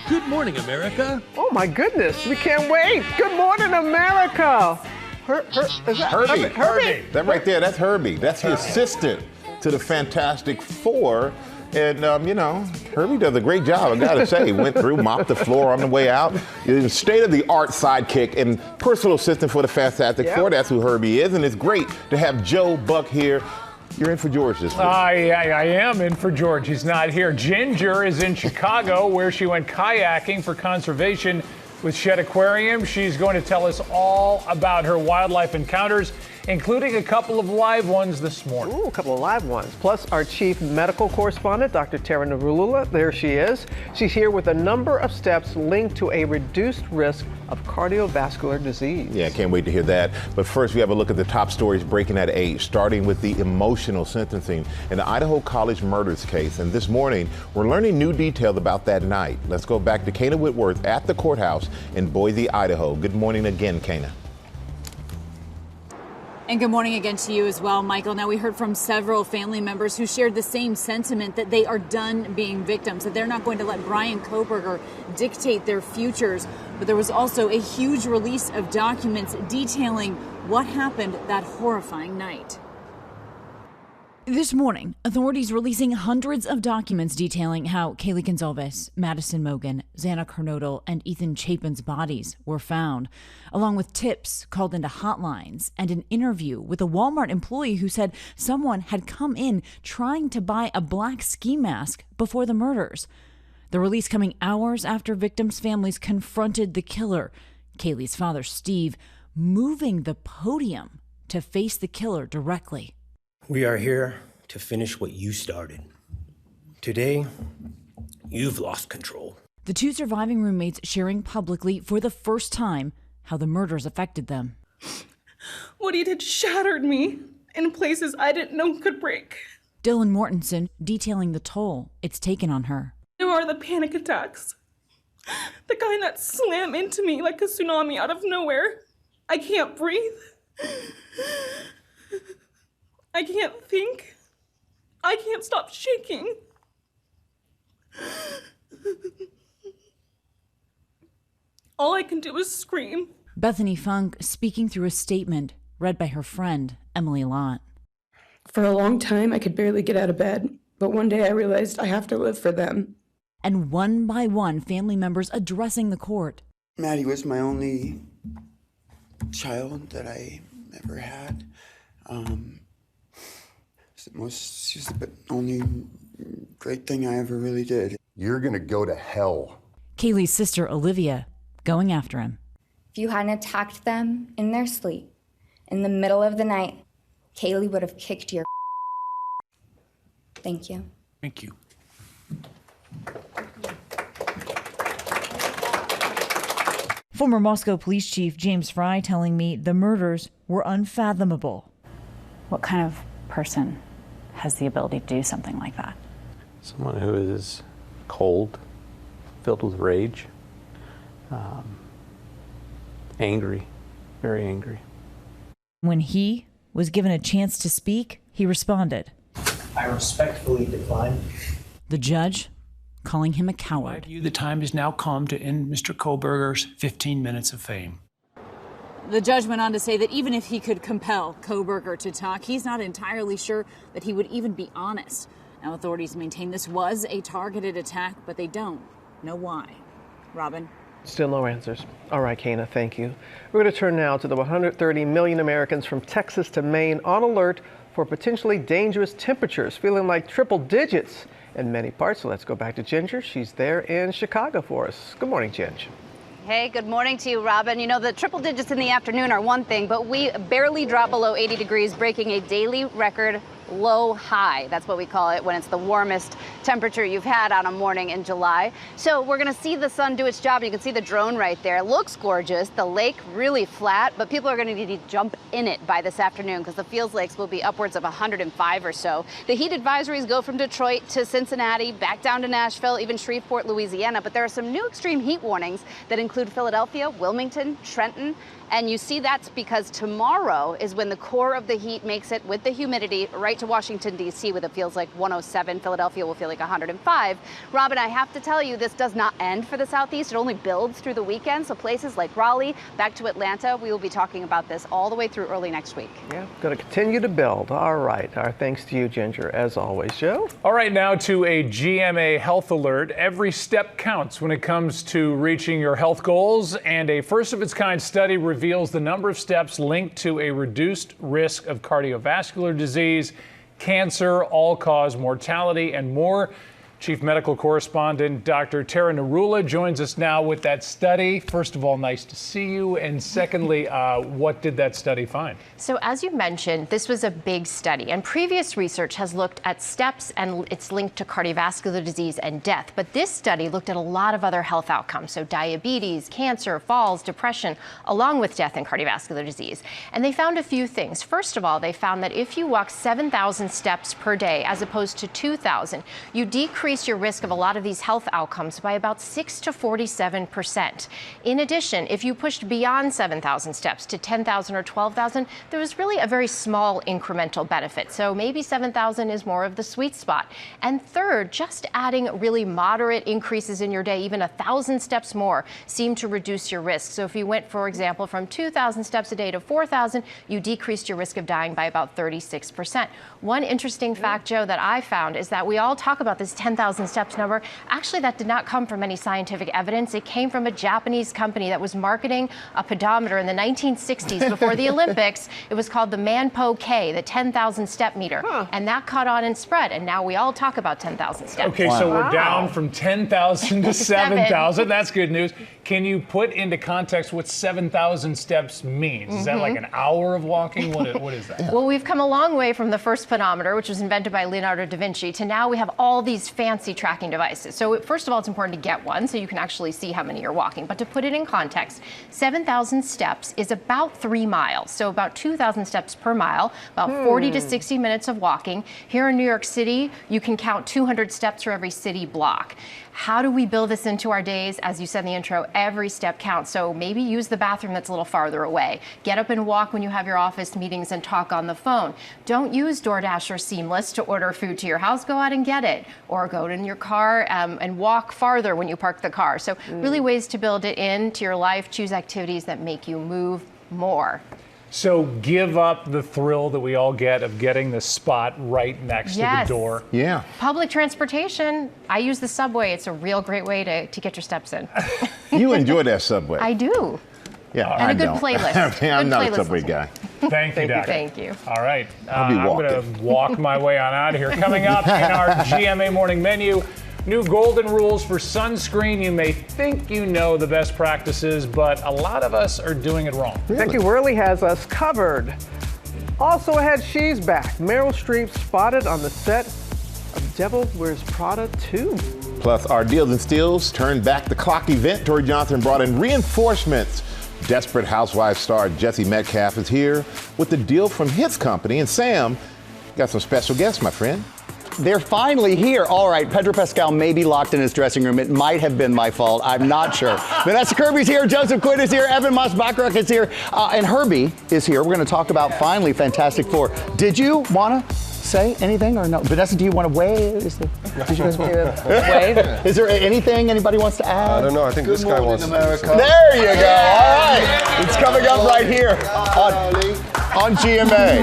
Good morning, America. Oh, my goodness. We can't wait. Good morning, America. Is that Herbie. That right there, that's Herbie. That's the assistant to the Fantastic Four. And, Herbie does a great job, I gotta say. Went through, mopped the floor on the way out. State-of-the-art sidekick and personal assistant for the Fantastic Four. That's who Herbie is. And it's great to have Joe Buck here. You're in for George this week. I am in for George. He's not here. Ginger is in Chicago, where she went kayaking for conservation with Shed Aquarium. She's going to tell us all about her wildlife encounters, including a couple of live ones this morning. Ooh, a couple of live ones. Plus, our chief medical correspondent, Dr. Tara Narulula, there she is. She's here with a number of steps linked to a reduced risk of cardiovascular disease. Yeah, can't wait to hear that. But first, we have a look at the top stories breaking at 8, starting with the emotional sentencing in the Idaho College murders case. And this morning, we're learning new details about that night. Let's go back to Kayna Whitworth at the courthouse in Boise, Idaho. Good morning again, Kayna. And good morning again to you as well, Michael. Now, we heard from several family members who shared the same sentiment, that they are done being victims, that they're not going to let Brian Kohberger dictate their futures. But there was also a huge release of documents detailing what happened that horrifying night. This morning, authorities releasing hundreds of documents detailing how Kaylee Gonzalez, Madison Mogen, Xana Kernodle, and Ethan Chapin's bodies were found, along with tips called into hotlines and an interview with a Walmart employee who said someone had come in trying to buy a black ski mask before the murders. The release coming hours after victims' families confronted the killer, Kaylee's father, Steve, moving the podium to face the killer directly. We are here to finish what you started. Today, you've lost control. The two surviving roommates sharing publicly for the first time how the murders affected them. What he did shattered me in places I didn't know could break. Dylan Mortensen detailing the toll it's taken on her. There are the panic attacks. The kind that slam into me like a tsunami out of nowhere. I can't breathe. I can't think. I can't stop shaking. All I can do is scream. Bethany Funk speaking through a statement read by her friend, Emily Lott. For a long time, I could barely get out of bed, but one day I realized I have to live for them. And one by one, family members addressing the court. Maddie was my only child that I ever had. She's the only great thing I ever really did. You're gonna go to hell. Kaylee's sister, Olivia, going after him. If you hadn't attacked them in their sleep, in the middle of the night, Kaylee would have kicked your. Thank you. Thank you. Former Moscow Police Chief James Fry telling me the murders were unfathomable. What kind of person has the ability to do something like that? Someone who is cold, filled with rage, angry, very angry. When he was given a chance to speak, he responded. I respectfully decline. The judge calling him a coward. The time has now come to end Mr. Kohlberger's 15 minutes of fame. The judge went on to say that even if he could compel Kohlberger to talk, he's not entirely sure that he would even be honest. Now, authorities maintain this was a targeted attack, but they don't know why. Robin? Still no answers. All right, Kayna, thank you. We're going to turn now to the 130 million Americans from Texas to Maine on alert for potentially dangerous temperatures, feeling like triple digits in many parts. So let's go back to Ginger. She's there in Chicago for us. Good morning, Ginger. Hey, good morning to you, Robin. You know, the triple digits in the afternoon are one thing, but we barely drop below 80 degrees, breaking a daily record low high. That's what we call it when it's the warmest temperature you've had on a morning in July. So we're going to see the sun do its job. You can see the drone right there. It looks gorgeous. The lake really flat, but people are going to need to jump in it by this afternoon because the Fields Lakes will be upwards of 105 or so. The heat advisories go from Detroit to Cincinnati, back down to Nashville, even Shreveport, Louisiana. But there are some new extreme heat warnings that include Philadelphia, Wilmington, Trenton. And you see that's because tomorrow is when the core of the heat makes it with the humidity right to Washington, D.C., with it feels like 107. Philadelphia will feel like 105. Robin, I have to tell you, this does not end for the Southeast. It only builds through the weekend. So places like Raleigh, back to Atlanta, we will be talking about this all the way through early next week. Yeah, going to continue to build. All right. Our thanks to you, Ginger, as always. Joe? All right, now to a GMA health alert. Every step counts when it comes to reaching your health goals, and a first-of-its-kind study reveals the number of steps linked to a reduced risk of cardiovascular disease, cancer, all-cause mortality, and more. Chief Medical Correspondent Dr. Tara Narula joins us now with that study. First of all, nice to see you. And secondly, what did that study find? So as you mentioned, this was a big study, and previous research has looked at steps and it's linked to cardiovascular disease and death. But this study looked at a lot of other health outcomes, so diabetes, cancer, falls, depression, along with death and cardiovascular disease. And they found a few things. First of all, they found that if you walk 7,000 steps per day as opposed to 2,000, you decrease your risk of a lot of these health outcomes by about 6 to 47%. In addition, if you pushed beyond 7,000 steps to 10,000 or 12,000, there was really a very small incremental benefit. So maybe 7,000 is more of the sweet spot. And third, just adding really moderate increases in your day, even 1,000 steps more, seemed to reduce your risk. So if you went, for example, from 2,000 steps a day to 4,000, you decreased your risk of dying by about 36%. One interesting fact, Joe, that I found is that we all talk about this 10,000 steps number. Actually, that did not come from any scientific evidence. It came from a Japanese company that was marketing a pedometer in the 1960s before the Olympics. It was called the Manpo K, the 10,000 step meter. And that caught on and spread. And now we all talk about 10,000 steps. Okay, so we're down from 10,000 to 7,000. That's good news. Can you put into context what 7,000 steps means? Is that like an hour of walking? What is that? Well, we've come a long way from the first pedometer, which was invented by Leonardo da Vinci, to now we have all these fancy fancy tracking devices. So first of all, it's important to get one so you can actually see how many you're walking. But to put it in context, 7,000 steps is about 3 miles. So about 2,000 steps per mile, about 40 to 60 minutes of walking. Here in New York City, you can count 200 steps for every city block. How do we build this into our days? As you said in the intro, every step counts. So maybe use the bathroom that's a little farther away. Get up and walk when you have your office meetings and talk on the phone. Don't use DoorDash or Seamless to order food to your house. Go out and get it. Or go in your car and walk farther when you park the car. So really ways to build it into your life. Choose activities that make you move more. So give up the thrill that we all get of getting the spot right next to the door. Yeah. Public transportation, I use the subway. It's a real great way to get your steps in. You enjoy that subway. I do. Yeah, and I a good don't. playlist. I'm Good not a playlist subway listening. guy. Thank you, Doctor. Thank you. All right. I'll be I'm going to walk my way on out of here. Coming up in our GMA morning menu, new golden rules for sunscreen. You may think you know the best practices, but a lot of us are doing it wrong. Becky Worley has us covered. Also ahead, she's back. Meryl Streep spotted on the set of Devil Wears Prada 2. Plus, our deals and steals turned back the clock event. Tori Johnson brought in reinforcements. Desperate Housewives star Jesse Metcalf is here with the deal from his company. And Sam, got some special guests, my friend. They're finally here. All right, Pedro Pascal may be locked in his dressing room. It might have been my fault. I'm not sure. Vanessa Kirby's here. Joseph Quinn is here. Evan Moss-Bachrach is here. And Herbie is here. We're going to talk about, finally, Fantastic Four. Did you want to say anything or no? Vanessa, do you want to wave? Did you guys want to wave? Is there anything anybody wants to add? I don't know. I think this guy wants America. There you go. All right. It's coming up right here on GMA.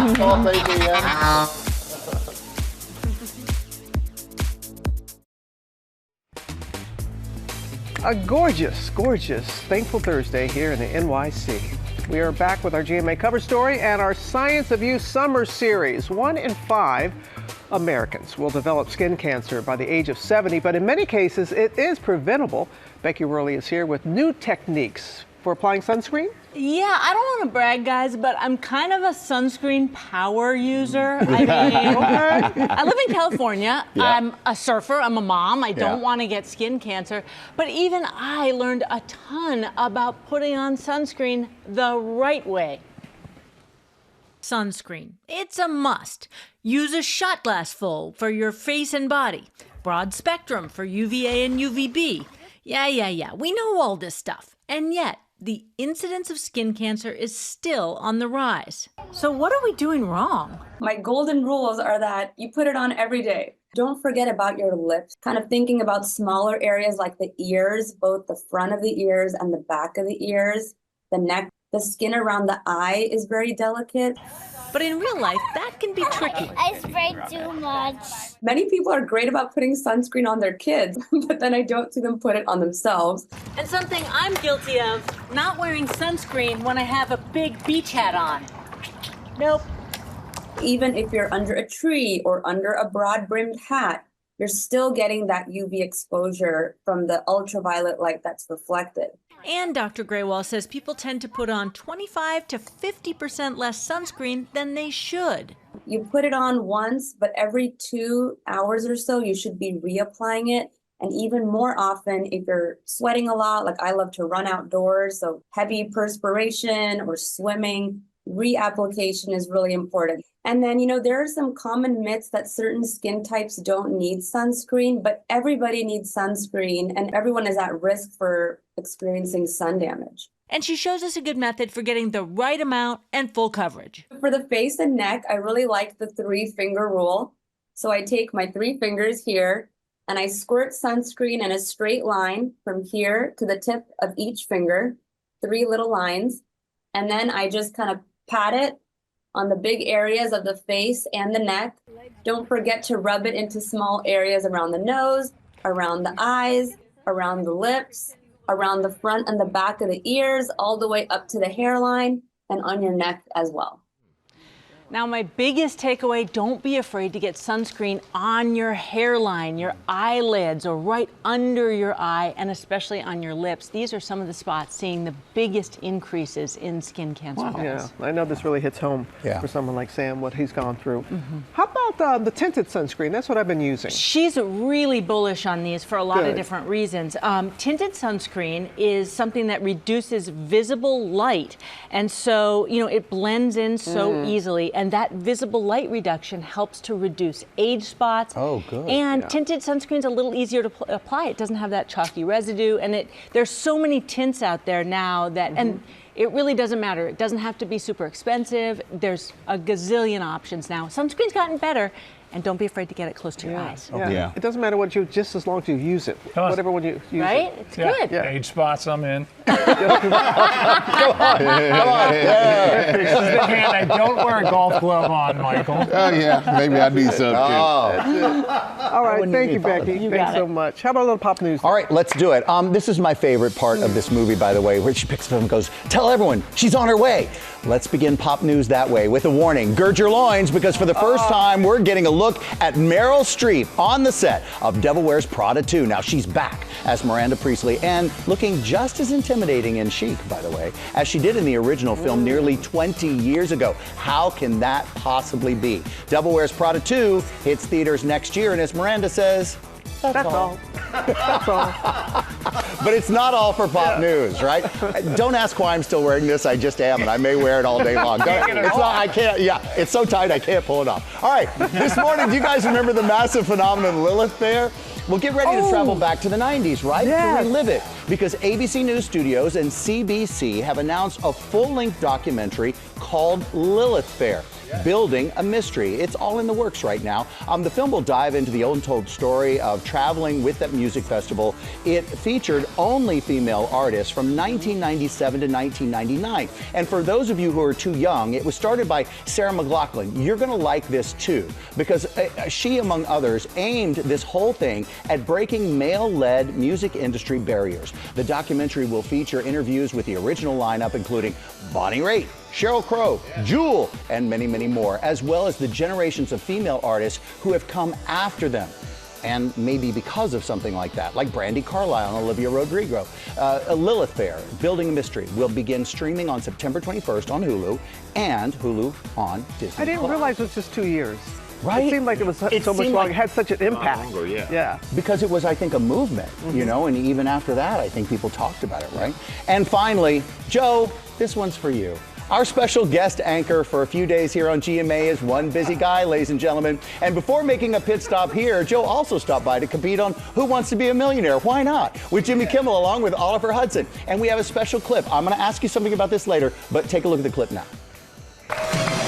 A gorgeous, gorgeous Thankful Thursday here in the NYC. We are back with our GMA cover story and our Science of You summer series. 1 in 5 Americans will develop skin cancer by the age of 70, but in many cases it is preventable. Becky Worley is here with new techniques for applying sunscreen. Yeah, I don't want to brag, guys, but I'm kind of a sunscreen power user. I mean, I live in California. Yeah. I'm a surfer. I'm a mom. I don't Yeah. want to get skin cancer. But even I learned a ton about putting on sunscreen the right way. Sunscreen. It's a must. Use a shot glass full for your face and body. Broad spectrum for UVA and UVB. Yeah. We know all this stuff. And yet, the incidence of skin cancer is still on the rise. So what are we doing wrong? My golden rules are that you put it on every day. Don't forget about your lips. Kind of thinking about smaller areas like the ears, both the front of the ears and the back of the ears, the neck. The skin around the eye is very delicate. But in real life, that can be tricky. I sprayed too much. Many people are great about putting sunscreen on their kids, but then I don't see them put it on themselves. And something I'm guilty of, not wearing sunscreen when I have a big beach hat on. Nope. Even if you're under a tree or under a broad-brimmed hat, you're still getting that UV exposure from the ultraviolet light that's reflected. And Dr. Graywall says people tend to put on 25 to 50% less sunscreen than they should. You put it on once, but every 2 hours or so, you should be reapplying it. And even more often, if you're sweating a lot, like I love to run outdoors, so heavy perspiration or swimming, reapplication is really important. And then, there are some common myths that certain skin types don't need sunscreen, but everybody needs sunscreen and everyone is at risk for experiencing sun damage. And she shows us a good method for getting the right amount and full coverage. For the face and neck, I really like the 3-finger rule. So I take my 3 fingers here and I squirt sunscreen in a straight line from here to the tip of each finger, 3 little lines. And then I just kind of pat it on the big areas of the face and the neck. Don't forget to rub it into small areas around the nose, around the eyes, around the lips, around the front and the back of the ears, all the way up to the hairline and on your neck as well. Now, my biggest takeaway, don't be afraid to get sunscreen on your hairline, your eyelids, or right under your eye, and especially on your lips. These are some of the spots seeing the biggest increases in skin cancer. Wow. Yeah, I know this really hits home for someone like Sam, what he's gone through. How about the tinted sunscreen? That's what I've been using. She's really bullish on these for a lot of different reasons. Tinted sunscreen is something that reduces visible light, and so, you know, it blends in so easily. And that visible light reduction helps to reduce age spots. Oh, good. And tinted sunscreen's a little easier to apply. It doesn't have that chalky residue. And there's so many tints out there now that, and it really doesn't matter. It doesn't have to be super expensive. There's a gazillion options now. Sunscreen's gotten better. And don't be afraid to get it close to your eyes. Yeah. It doesn't matter what you, just as long as you use it. Whatever one you use it. It's good. Yeah. Age spots, I'm in. Come on. This is the hand I don't wear a golf glove on, Michael. Oh, yeah. Maybe I need some, too. All right. Thank you, Becky. Thanks so much. How about a little pop news? All right, let's do it. This is my favorite part of this movie, by the way, where she picks it up and goes, tell everyone, she's on her way. Let's begin pop news that way with a warning. Gird your loins, because for the first time, we're getting a look at Meryl Streep on the set of Devil Wears Prada 2. Now, she's back as Miranda Priestley and looking just as intimidating and chic, by the way, as she did in the original film nearly 20 years ago. How can that possibly be? Devil Wears Prada 2 hits theaters next year, and as Miranda says, that's all. That's all. But it's not all for pop news, right? Don't ask why I'm still wearing this. I just am, and I may wear it all day long. I can't. Yeah, it's so tight I can't pull it off. All right, this morning, do you guys remember the massive phenomenon Lilith Fair? Well, get ready to travel back to the 90s, right? To relive it. Because ABC News Studios and CBC have announced a full-length documentary called Lilith Fair. Building a mystery. It's all in the works right now. The film will dive into the untold story of traveling with that music festival. It featured only female artists from 1997 to 1999. And for those of you who are too young, it was started by Sarah McLachlan. You're going to like this too, because she, among others, aimed this whole thing at breaking male-led music industry barriers. The documentary will feature interviews with the original lineup, including Bonnie Raitt, Sheryl Crow, Jewel, and many, many more, as well as the generations of female artists who have come after them. And maybe because of something like that, like Brandi Carlile and Olivia Rodrigo. Lilith Fair, Building a Mystery, will begin streaming on September 21st on Hulu and Hulu on Disney+. I didn't realize it was just 2 years. Right? It seemed like it was so much longer. It had such an impact. Longer, yeah. Because it was, I think, a movement, you know, and even after that, I think people talked about it, right? And finally, Joe, this one's for you. Our special guest anchor for a few days here on GMA is one busy guy, ladies and gentlemen. And before making a pit stop here, Joe also stopped by to compete on Who Wants to Be a Millionaire? Why not? With Jimmy Kimmel along with Oliver Hudson. And we have a special clip. I'm going to ask you something about this later, but take a look at the clip now.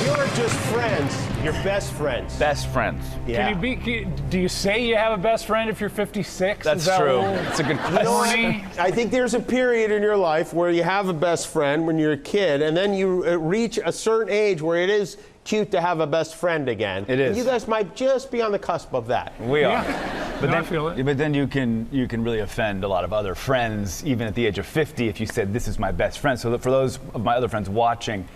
You're just friends. You're best friends. Best friends. Yeah. Do you say you have a best friend if you're 56? That's true. That's a good question. I think there's a period in your life where you have a best friend when you're a kid, and then you reach a certain age where it is cute to have a best friend again. It is. And you guys might just be on the cusp of that. We are. But I feel it. But then you can really offend a lot of other friends, even at the age of 50, if you said, this is my best friend. So for those of my other friends watching,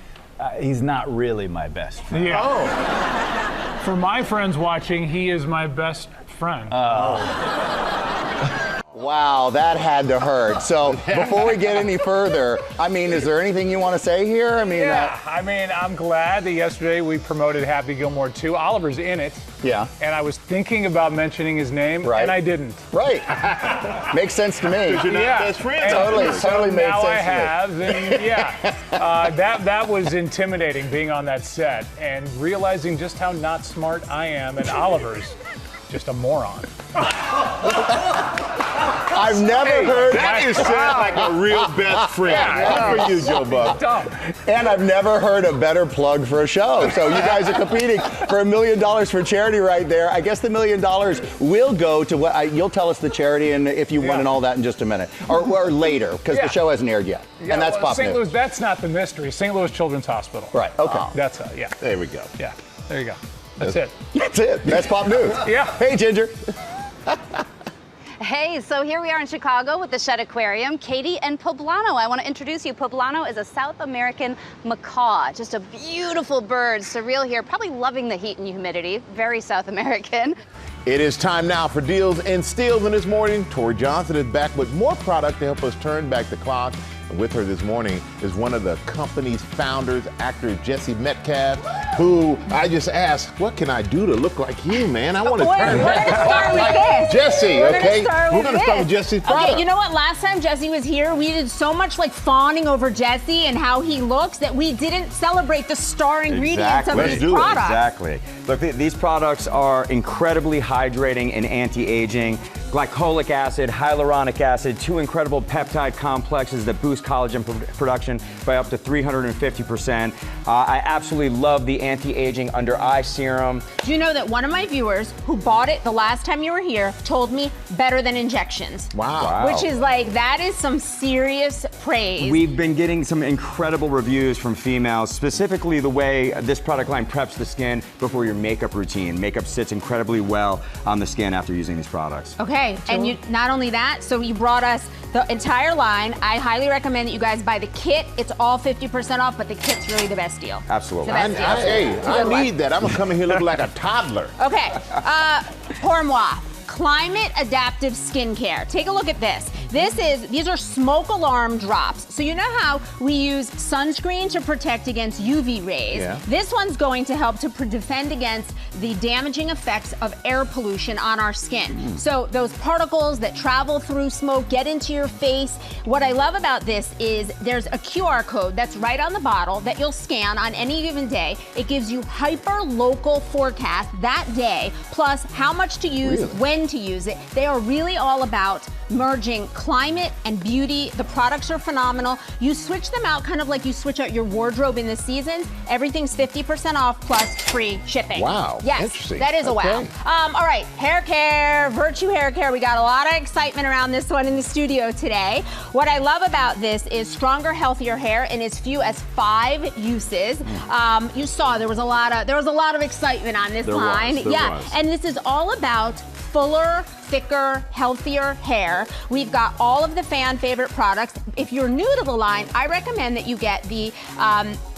he's not really my best friend. Yeah. Oh. For my friends watching, he is my best friend. Wow, that had to hurt. So before we get any further, I mean, is there anything you want to say here? I mean, I'm glad that yesterday we promoted Happy Gilmore 2. Oliver's in it. Yeah. And I was thinking about mentioning his name, and I didn't. Right. Makes sense to me. Because you're not best friends. Totally made sense to me. Now I have, and that was intimidating, being on that set and realizing just how not smart I am, and Oliver's just a moron. I've never heard that. Is sound like a real best friend. Good for you, Joe Buck. And I've never heard a better plug for a show. So you guys are competing for $1 million for charity right there. I guess the $1 million will go to what you'll tell us the charity and if you won and all that in just a minute or later, because the show hasn't aired yet. Yeah, and that's pop St. news. Louis, that's not the mystery. St. Louis Children's Hospital. Right. Okay. That's There we go. Yeah. There you go. That's it. That's it. That's pop news. Yeah. Hey, Ginger. Hey, so here we are in Chicago with the Shedd Aquarium. Katie and Poblano. I want to introduce you. Poblano is a South American macaw. Just a beautiful bird. Surreal here. Probably loving the heat and humidity. Very South American. It is time now for Deals and Steals. And this morning, Tori Johnson is back with more product to help us turn back the clock. And with her this morning is one of the company's founders, actor Jesse Metcalf, who I just asked, what can I do to look like you, man? I want to turn back the clock like Jesse, okay? We're going to start with Jesse's product. Okay, you know what? Last time Jesse was here, we did so much like fawning over Jesse and how he looks that we didn't celebrate the star ingredients of these products. Exactly. Look, these products are incredibly hydrating and anti-aging. Glycolic acid, hyaluronic acid, two incredible peptide complexes that boost collagen production by up to 350%. I absolutely love the anti-aging under eye serum. Do you know that one of my viewers who bought it the last time you were here told me better than injections? Wow. Which is like, that is some serious praise. We've been getting some incredible reviews from females, specifically the way this product line preps the skin before your makeup routine. Makeup sits incredibly well on the skin after using these products. Okay, and you not only that, so you brought us the entire line. I highly recommend that you guys buy the kit. It's all 50% off, but the kit's really the best deal. Absolutely. I need that. I'm going to come in here looking like a toddler. Okay, Pour Moi, climate adaptive skincare. Take a look at this. These are smoke alarm drops. So you know how we use sunscreen to protect against UV rays? Yeah. This one's going to help to defend against the damaging effects of air pollution on our skin. So those particles that travel through smoke get into your face. What I love about this is there's a QR code that's right on the bottle that you'll scan on any given day. It gives you hyper-local forecast that day, plus how much to use, when to use it. They are really all about merging climate and beauty. The products are phenomenal. You switch them out kind of like you switch out your wardrobe in the seasons. Everything's 50% off plus free shipping. Wow. Yes, interesting. that is a wow. Okay. All right, hair care, Virtue hair care. We got a lot of excitement around this one in the studio today. What I love about this is stronger, healthier hair in as few as 5 uses. You saw there was a lot of excitement on this line. There was. And this is all about fuller, thicker, healthier hair. We've got all of the fan favorite products. If you're new to the line, I recommend that you get the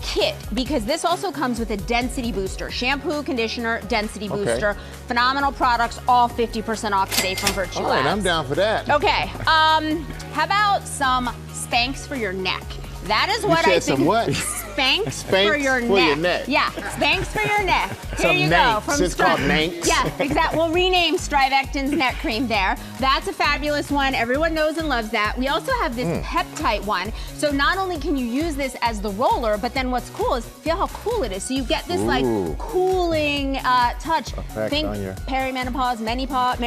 kit, because this also comes with a density booster. Shampoo, conditioner, density booster. Phenomenal products, all 50% off today from Virtue All right, Labs. I'm down for that. Okay, how about some Spanx for your neck? That is what I think. Some what? Spanx for your neck. Yeah, Spanx for your neck. Here you go. It's called Manx. Yeah, exactly. We'll rename Strivectin's neck cream there. That's a fabulous one. Everyone knows and loves that. We also have this peptide one. So not only can you use this as the roller, but then what's cool is feel how cool it is. So you get this like cooling touch. Think perimenopause, menopause.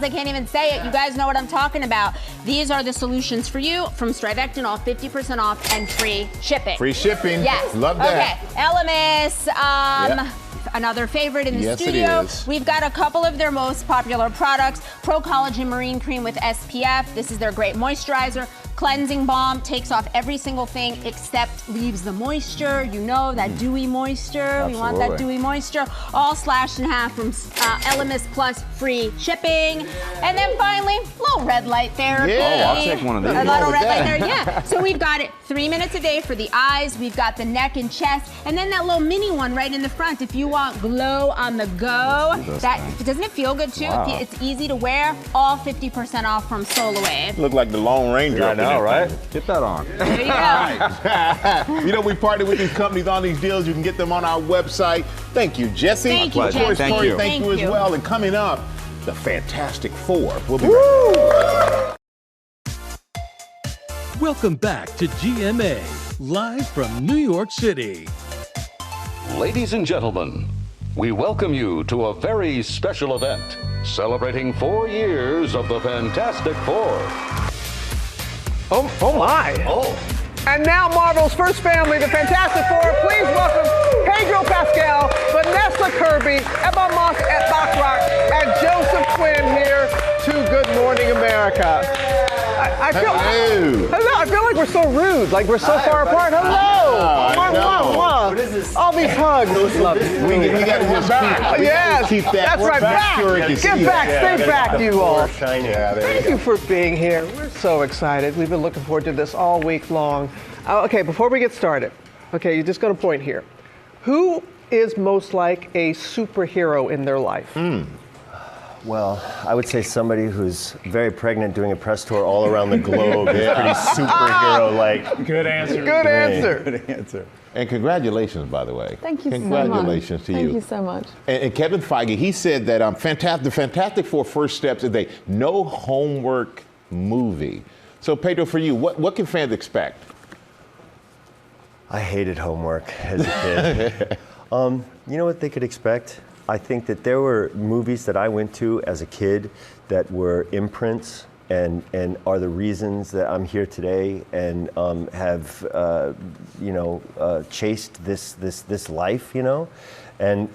I can't even say it. You guys know what I'm talking about. These are the solutions for you from Strivectin, all 50% off and free shipping. Free shipping. Yes. Love that. Okay. Elemis. Another favorite in the studio. It is. We've got a couple of their most popular products. Pro Collagen Marine Cream with SPF. This is their great moisturizer. Cleansing balm takes off every single thing except leaves the moisture. You know, that dewy moisture. Absolutely. We want that dewy moisture. All slashed in half from Elemis plus free shipping. And then finally, a little red light therapy. Yeah. Oh, I'll take one of these. A little red light therapy, yeah. So we've got it 3 minutes a day for the eyes. We've got the neck and chest. And then that little mini one right in the front if you want glow on the go. Doesn't it feel good too? Wow. It's easy to wear. All 50% off from SolarWave. Look like the Lone Ranger. I know, right? Get that on. There you go. You know, we partner with these companies on these deals. You can get them on our website. Thank you, Jesse. Thank you, Jesse. Thank you. Thank you as well. And coming up, the Fantastic Four. We'll be right back. Welcome back to GMA, live from New York City. Ladies and gentlemen, we welcome you to a very special event celebrating 4 years of the Fantastic Four. Oh my. And now Marvel's first family, the Fantastic Four. Please welcome Pedro Pascal, Vanessa Kirby, Emma Moss at Baccarat, and Joseph Quinn here to Good Morning America. I feel like we're so rude, like we're so far apart. Hello! What is this? All these hugs. We got to just keep that. That's right, back. Get back, stay back, you all. Thank you for being here. We're so excited. We've been looking forward to this all week long. Okay, before we get started, okay, you're just going to point here. Who is most like a superhero in their life? Well, I would say somebody who's very pregnant doing a press tour all around the globe is pretty superhero-like. Good answer. Good answer. Good answer. And congratulations, by the way. Thank you so much. Congratulations to you. Thank you so much. And Kevin Feige, he said that the Fantastic Four First Steps is a no homework movie. So Pedro, for you, what can fans expect? I hated homework as a kid. You know what they could expect? I think that there were movies that I went to as a kid that were imprints and are the reasons that I'm here today and have chased this life, you know, and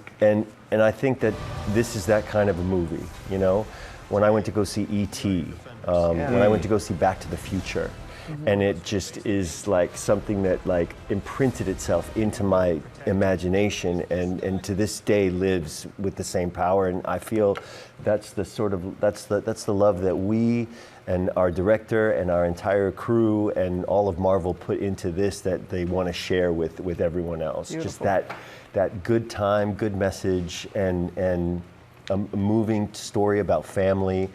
I think that this is that kind of a movie, you know. When I went to go see E.T., when I went to go see Back to the Future. And it just is like something that like imprinted itself into my imagination and to this day lives with the same power. And I feel that's the love that we and our director and our entire crew and all of Marvel put into this that they want to share with everyone else. Beautiful. Just that good time, good message, and a moving story about family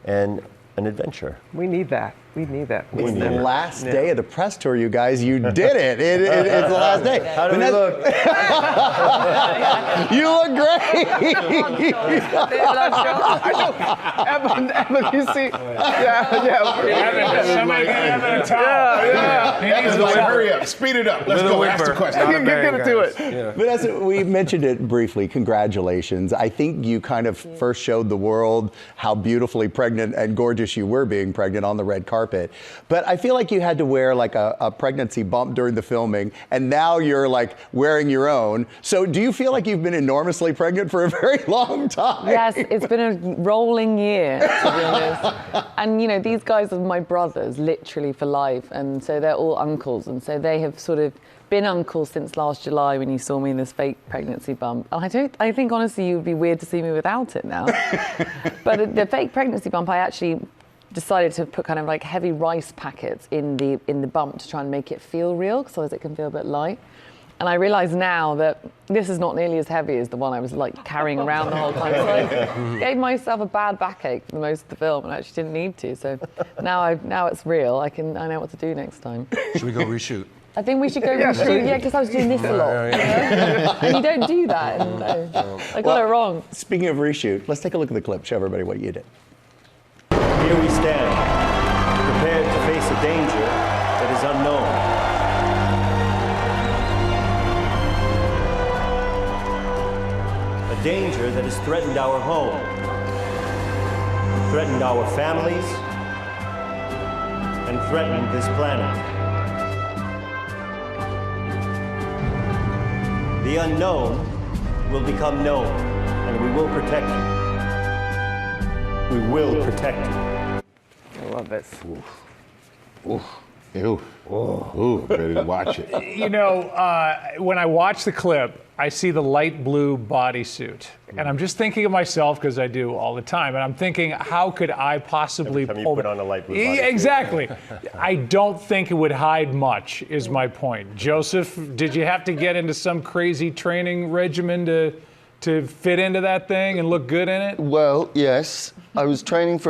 and an adventure. We need that. We need that. It's the last day of the press tour, you guys. You did it. It's the last day. How do we look? You look great. Evan, you see? Somebody get Evan a towel. He needs to hurry up. Speed it up. Let's go. Ask the question. Get to it. Vanessa, we mentioned it briefly. Congratulations. I think you kind of first showed the world how beautifully pregnant and gorgeous you were being pregnant on the red carpet. But I feel like you had to wear like a pregnancy bump during the filming, and now you're like wearing your own. So do you feel like you've been enormously pregnant for a very long time? Yes, it's been a rolling year, to be honest. And, you know, these guys are my brothers, literally for life. And so they're all uncles. And so they have sort of been uncles since last July when you saw me in this fake pregnancy bump. And I think, honestly, it would be weird to see me without it now. But the fake pregnancy bump, I actually decided to put kind of like heavy rice packets in the bump to try and make it feel real, because otherwise it can feel a bit light. And I realise now that this is not nearly as heavy as the one I was like carrying around the whole time. So I gave myself a bad backache for most of the film and I actually didn't need to. So now it's real. I know what to do next time. Should we go reshoot? I think we should go reshoot. Yeah, because I was doing this a lot. And you don't do that. And, I got it wrong. Speaking of reshoot, let's take a look at the clip. Show everybody what you did. Here we stand, prepared to face a danger that is unknown. A danger that has threatened our home, threatened our families, and threatened this planet. The unknown will become known, and we will protect you. We will protect you. I love this. Ready to watch it. You know, when I watch the clip, I see the light blue bodysuit. And I'm just thinking of myself, because I do all the time, and I'm thinking, how could I possibly Every time you put on a light blue bodysuit. Exactly. I don't think it would hide much, is my point. Joseph, did you have to get into some crazy training regimen to fit into that thing and look good in it? Well, yes. I was training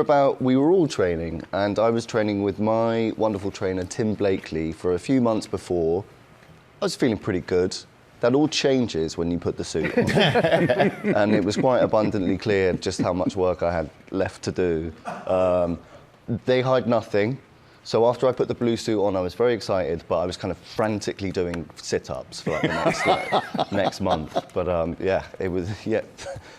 we were all training, and I was training with my wonderful trainer, Tim Blakely, for a few months before. I was feeling pretty good. That all changes when you put the suit on. And it was quite abundantly clear just how much work I had left to do. They hide nothing. So after I put the blue suit on, I was very excited, but I was kind of frantically doing sit-ups for like the next month. But yeah, it was, Then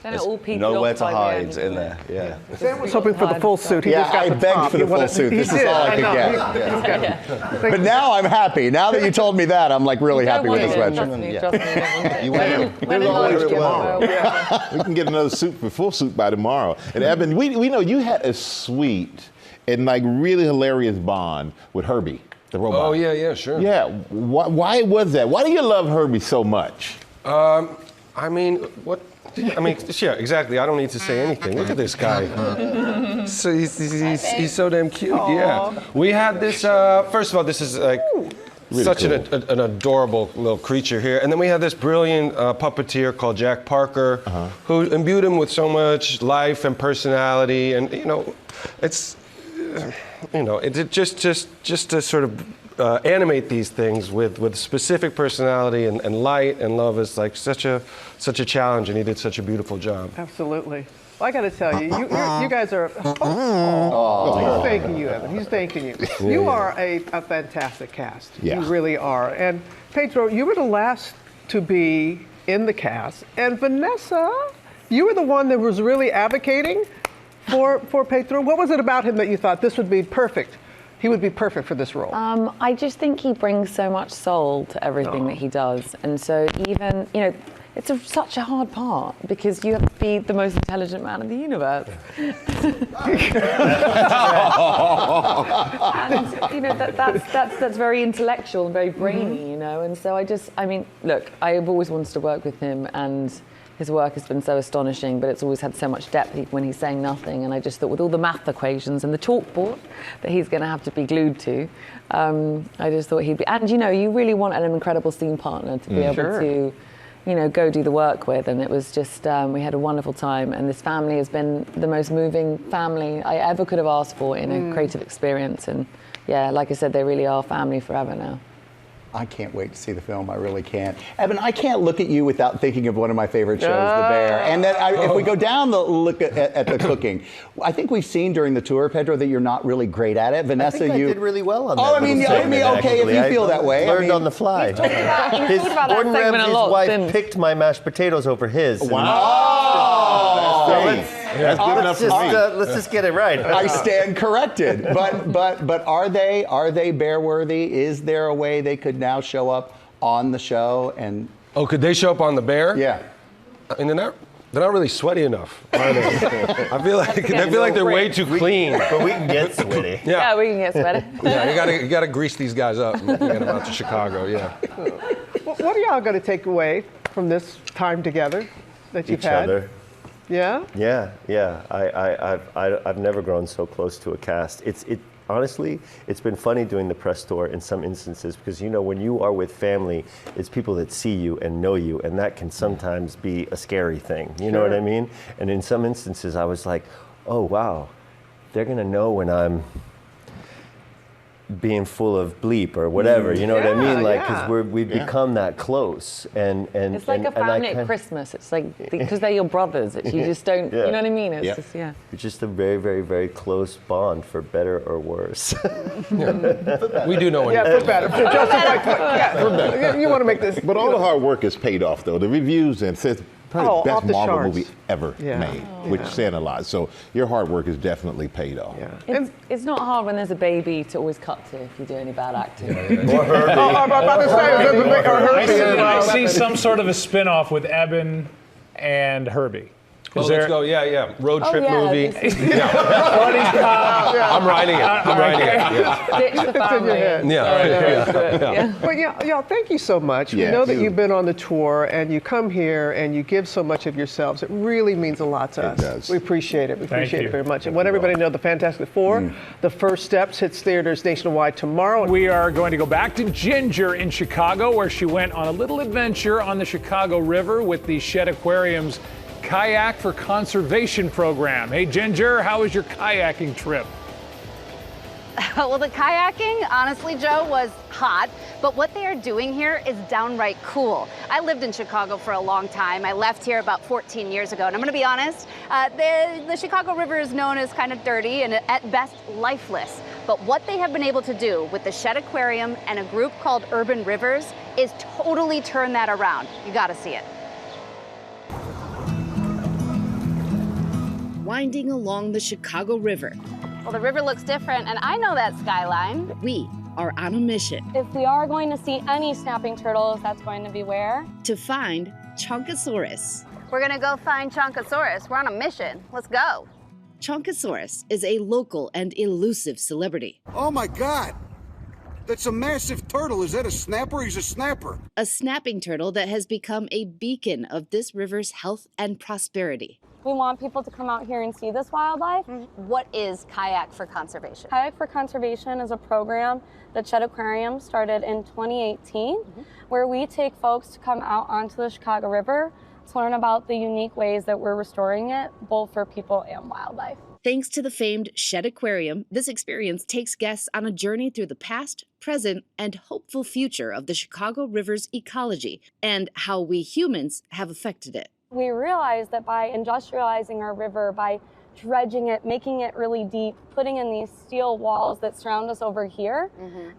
it all petered off nowhere to by the hide end. in there. Yeah. Sam was hoping for the full suit. He just got I the begged top. for the full suit. This is all I could get. Yeah. But now I'm happy. Now that you told me that, I'm like really happy with this sweatshirt. We can get another suit, full suit by tomorrow. And Evan, we know you had a suite and like really hilarious bond with Herbie, the robot. Oh yeah, sure. Yeah, why was that? Why do you love Herbie so much? I mean, what? I mean, yeah, exactly. I don't need to say anything. Look at this guy. So he's so damn cute. Aww. Yeah. We had this. First of all, this is like Really such cool. an adorable little creature here, and then we had this brilliant puppeteer called Jack Parker, who imbued him with so much life and personality, and it's just to sort of. Animate these things with specific personality and light and love is like such a challenge, and he did such a beautiful job. Absolutely. Well, I got to tell you, you guys are. He's thanking you, Evan. He's thanking you. You are a fantastic cast. Yeah. You really are. And Pedro, you were the last to be in the cast, and Vanessa, you were the one that was really advocating for Pedro. What was it about him that you thought this would be perfect? He would be perfect for this role. I just think he brings so much soul to everything that he does. And so even, it's such a hard part because you have to be the most intelligent man in the universe. And, that's very intellectual and very brainy, And so look, I've always wanted to work with him, and his work has been so astonishing, but it's always had so much depth when he's saying nothing. And I just thought with all the math equations and the chalkboard that he's going to have to be glued to, I just thought he'd be. And you really want an incredible scene partner to be able to, go do the work with. And it was just, we had a wonderful time. And this family has been the most moving family I ever could have asked for in a creative experience. And yeah, like I said, they really are family forever now. I can't wait to see the film. I really can't. Evan, I can't look at you without thinking of one of my favorite shows, The Bear. And then if we go down the look at the cooking, I think we've seen during the tour, Pedro, that you're not really great at it. Vanessa, I did really well on that. Okay, if you feel that way. Learned on the fly. His Gordon Ramsay's wife picked my mashed potatoes over his. Wow. That's good enough for me. Let's just get it right. I stand corrected. But are they bear worthy? Is there a way they could now show up on the show and? Oh, could they show up on The Bear? Yeah. I mean, they're not really sweaty enough, are they? I feel like they're way too clean. But we can get sweaty. Yeah, we can get sweaty. Yeah, you gotta grease these guys up and get them out to Chicago. Yeah. What are y'all going to take away from this time together that you've had? Each other. Yeah? Yeah. I've never grown so close to a cast. Honestly, it's been funny doing the press tour in some instances because, when you are with family, it's people that see you and know you, and that can sometimes be a scary thing. You know what I mean? And in some instances, I was like, oh, wow, they're going to know when I'm being full of bleep or whatever, you know what I mean? Like, because we've become that close, and it's like a family at Christmas. It's like because they're your brothers. You just don't, you know what I mean? It's just It's just a very, very, very close bond, for better or worse. We do know. For better. For better. You want to make this. But all the hard work is paid off, though. The reviews and says probably the best Marvel movie ever made, which saying a lot. So your hard work is definitely paid off. Yeah. It's not hard when there's a baby to always cut to if you do any bad acting. Or Herbie. I'm about to say, I see some sort of a spin-off with Eben and Herbie. Oh, let's go. Yeah. Road trip movie. Buddy cop. I'm writing it. Ditch the family. Yeah. But y'all, thank you so much. We know that you've been on the tour and you come here and you give so much of yourselves. It really means a lot to us. Does. We appreciate it. We appreciate it very much. And want everybody to know the Fantastic Four, The First Steps, hits theaters nationwide tomorrow. We are going to go back to Ginger in Chicago, where she went on a little adventure on the Chicago River with the Shed Aquarium's Kayak for Conservation program. Hey, Ginger, how was your kayaking trip? Well, the kayaking, honestly, Joe, was hot, but what they are doing here is downright cool. I lived in Chicago for a long time. I left here about 14 years ago, and I'm going to be honest, the Chicago River is known as kind of dirty and at best lifeless. But what they have been able to do with the Shed Aquarium and a group called Urban Rivers is totally turn that around. You got to see it. Winding along the Chicago River. Well, the river looks different, and I know that skyline. We are on a mission. If we are going to see any snapping turtles, that's going to be where? To find Chunkosaurus. We're gonna go find Chunkosaurus. We're on a mission. Let's go. Chonkosaurus is a local and elusive celebrity. Oh my God! That's a massive turtle. Is that a snapper? He's a snapper. A snapping turtle that has become a beacon of this river's health and prosperity. We want people to come out here and see this wildlife. What is Kayak for Conservation? Kayak for Conservation is a program that Shedd Aquarium started in 2018, where we take folks to come out onto the Chicago River to learn about the unique ways that we're restoring it, both for people and wildlife. Thanks to the famed Shedd Aquarium, this experience takes guests on a journey through the past, present, and hopeful future of the Chicago River's ecology and how we humans have affected it. We realized that by industrializing our river, by dredging it, making it really deep, putting in these steel walls that surround us over here,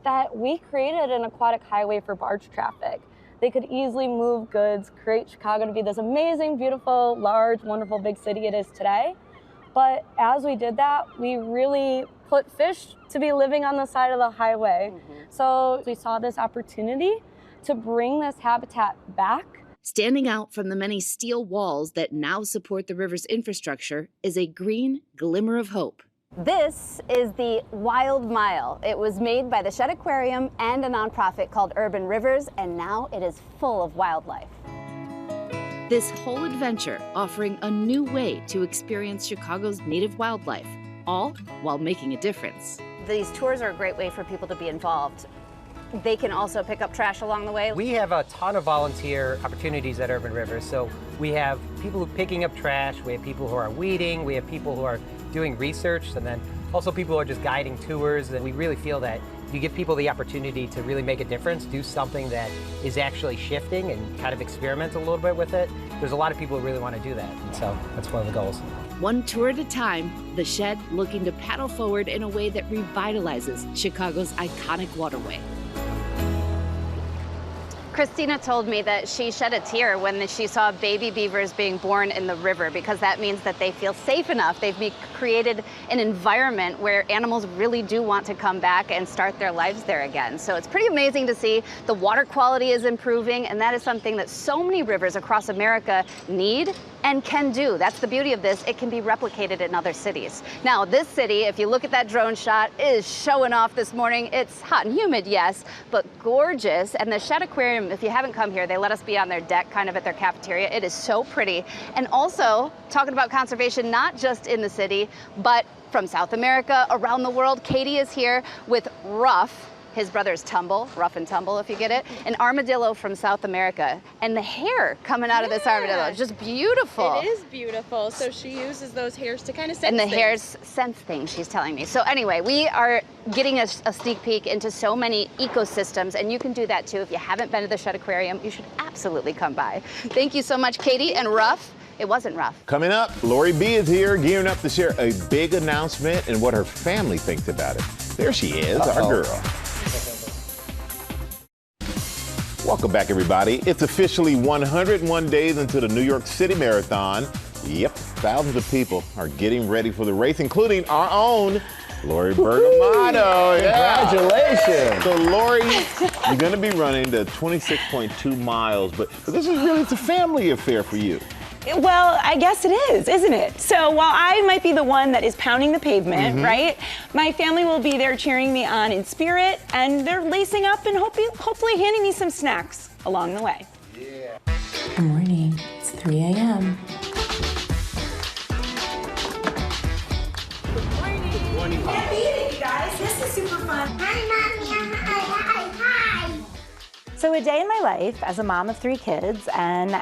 that we created an aquatic highway for barge traffic. They could easily move goods, create Chicago to be this amazing, beautiful, large, wonderful, big city it is today. But as we did that, we really put fish to be living on the side of the highway. So we saw this opportunity to bring this habitat back. Standing out from the many steel walls that now support the river's infrastructure is a green glimmer of hope. This is the Wild Mile. It was made by the Shedd Aquarium and a nonprofit called Urban Rivers, and now it is full of wildlife. This whole adventure offering a new way to experience Chicago's native wildlife, all while making a difference. These tours are a great way for people to be involved. They can also pick up trash along the way. We have a ton of volunteer opportunities at Urban Rivers. So we have people who are picking up trash, we have people who are weeding, we have people who are doing research, and then also people who are just guiding tours. And we really feel that if you give people the opportunity to really make a difference, do something that is actually shifting and kind of experiment a little bit with it, there's a lot of people who really want to do that. And so that's one of the goals. One tour at a time, the Shedd looking to paddle forward in a way that revitalizes Chicago's iconic waterway. Christina told me that she shed a tear when she saw baby beavers being born in the river, because that means that they feel safe enough. They've created an environment where animals really do want to come back and start their lives there again. So it's pretty amazing to see. The water quality is improving, and that is something that so many rivers across America need and can do. That's the beauty of this. It can be replicated in other cities. Now, this city, if you look at that drone shot, is showing off this morning. It's hot and humid, yes, but gorgeous. And the Shedd Aquarium, if you haven't come here, they let us be on their deck, kind of at their cafeteria. It is so pretty. And also, talking about conservation, not just in the city, but from South America, around the world. Katie is here with Ruff. His brother's Tumble, Rough and Tumble, if you get it, an armadillo from South America. And the hair coming out of this armadillo is just beautiful. It is beautiful. So she uses those hairs to kind of sense And the things. hairs sense things, she's telling me. So anyway, we are getting a sneak peek into so many ecosystems, and you can do that too. If you haven't been to the Shedd Aquarium, you should absolutely come by. Thank you so much, Katie and Ruff. It wasn't rough. Coming up, Lori B is here, gearing up to share a big announcement and what her family thinks about it. There she is, our girl. Welcome back, everybody. It's officially 101 days into the New York City Marathon. Yep, thousands of people are getting ready for the race, including our own Lori Bergamato. Yeah. Congratulations. So, Lori, you're going to be running the 26.2 miles, but this is really, it's a family affair for you. Well, I guess it is, isn't it? So while I might be the one that is pounding the pavement, right, my family will be there cheering me on in spirit, and they're lacing up and hopefully handing me some snacks along the way. Yeah. Good morning. It's 3 a.m. Good morning. Can't beat it, you guys. This is super fun. Hi, Mommy. Hi. So a day in my life as a mom of 3 kids and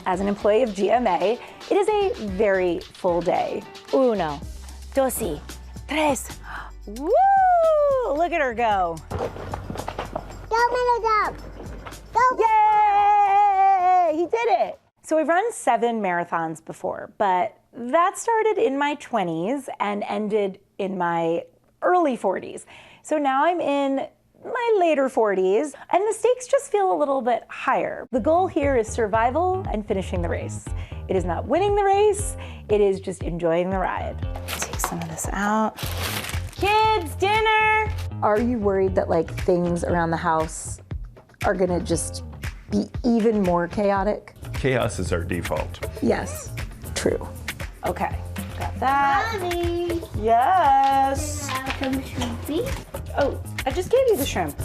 as an employee of GMA, it is a very full day. 1, 2, 3. Woo! Look at her go. Go. Yay! He did it. So I've run 7 marathons before, but that started in my 20s and ended in my early 40s. So now I'm in my later 40s, and the stakes just feel a little bit higher. The goal here is survival and finishing the race. It is not winning the race, it is just enjoying the ride. Take some of this out. Kids, dinner! Are you worried that like things around the house are gonna just be even more chaotic? Chaos is our default. Yes, true. Okay, Got that. Mommy. Yes. Some shrimpy. Oh, I just gave you the shrimp.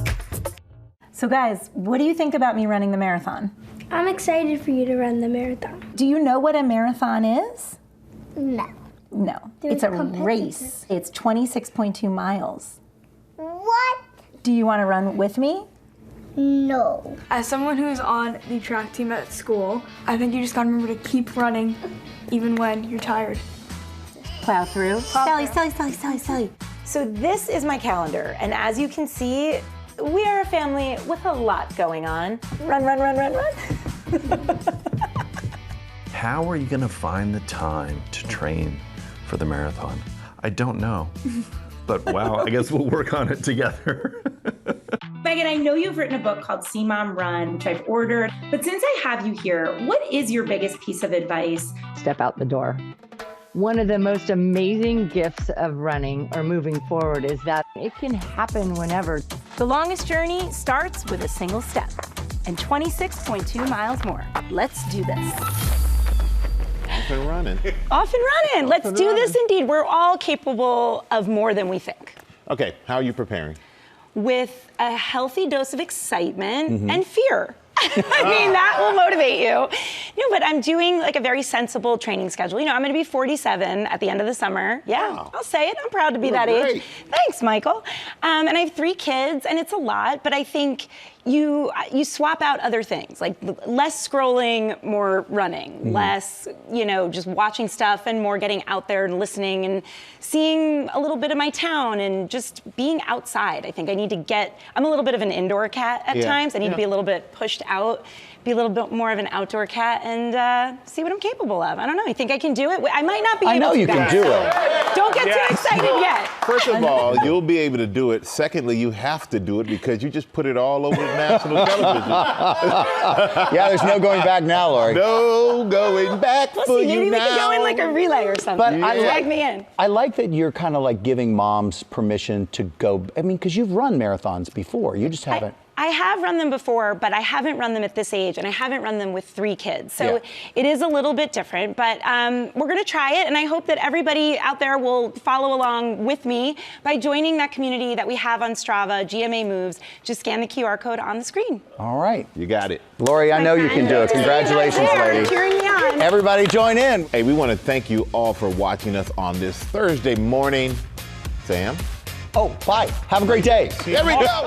So guys, what do you think about me running the marathon? I'm excited for you to run the marathon. Do you know what a marathon is? No. No, There's it's a competitors. race. It's 26.2 miles. What? Do you want to run with me? No. As someone who's on the track team at school, I think you just gotta remember to keep running even when you're tired. Plow through. Sally. So this is my calendar, and as you can see, we are a family with a lot going on. Run. How are you going to find the time to train for the marathon? I don't know. But wow, I guess we'll work on it together. Megan, I know you've written a book called See Mom Run, which I've ordered, but since I have you here, what is your biggest piece of advice? Step out the door. One of the most amazing gifts of running or moving forward is that it can happen whenever. The longest journey starts with a single step and 26.2 miles more. Let's do this. Off and running. Off and running. Let's do this indeed. We're all capable of more than we think. Okay, how are you preparing? With a healthy dose of excitement and fear. I mean, that will motivate you. No, but I'm doing like a very sensible training schedule. You know, I'm going to be 47 at the end of the summer. Yeah, wow. I'll say it. I'm proud to be that age. Thanks, Michael. And I have 3 kids, and it's a lot, but I think you swap out other things, like less scrolling, more running, less, you know, just watching stuff and more getting out there and listening and seeing a little bit of my town and just being outside. I think I need to I'm a little bit of an indoor cat at times. I need to be a little bit pushed out, be a little bit more of an outdoor cat and see what I'm capable of. I don't know. You think I can do it? I might not be able to. I know you can do it. Don't get too excited yet. First of all, you'll be able to do it. Secondly, you have to do it because you just put it all over national television. Yeah, there's no going back now, Lori. No going back for you now. Maybe we could go in like a relay or something. But Tag me in. I like that you're kind of like giving moms permission to go. I mean, because you've run marathons before. You just haven't. I have run them before, but I haven't run them at this age, and I haven't run them with 3 kids. So it is a little bit different, but we're going to try it, and I hope that everybody out there will follow along with me by joining that community that we have on Strava, GMA Moves. Just scan the QR code on the screen. All right. You got it. Lori, I know you can do it. Congratulations, lady. Cheering me on. Everybody join in. Hey, we want to thank you all for watching us on this Thursday morning. Sam? Oh, bye. Have a great day. There we go.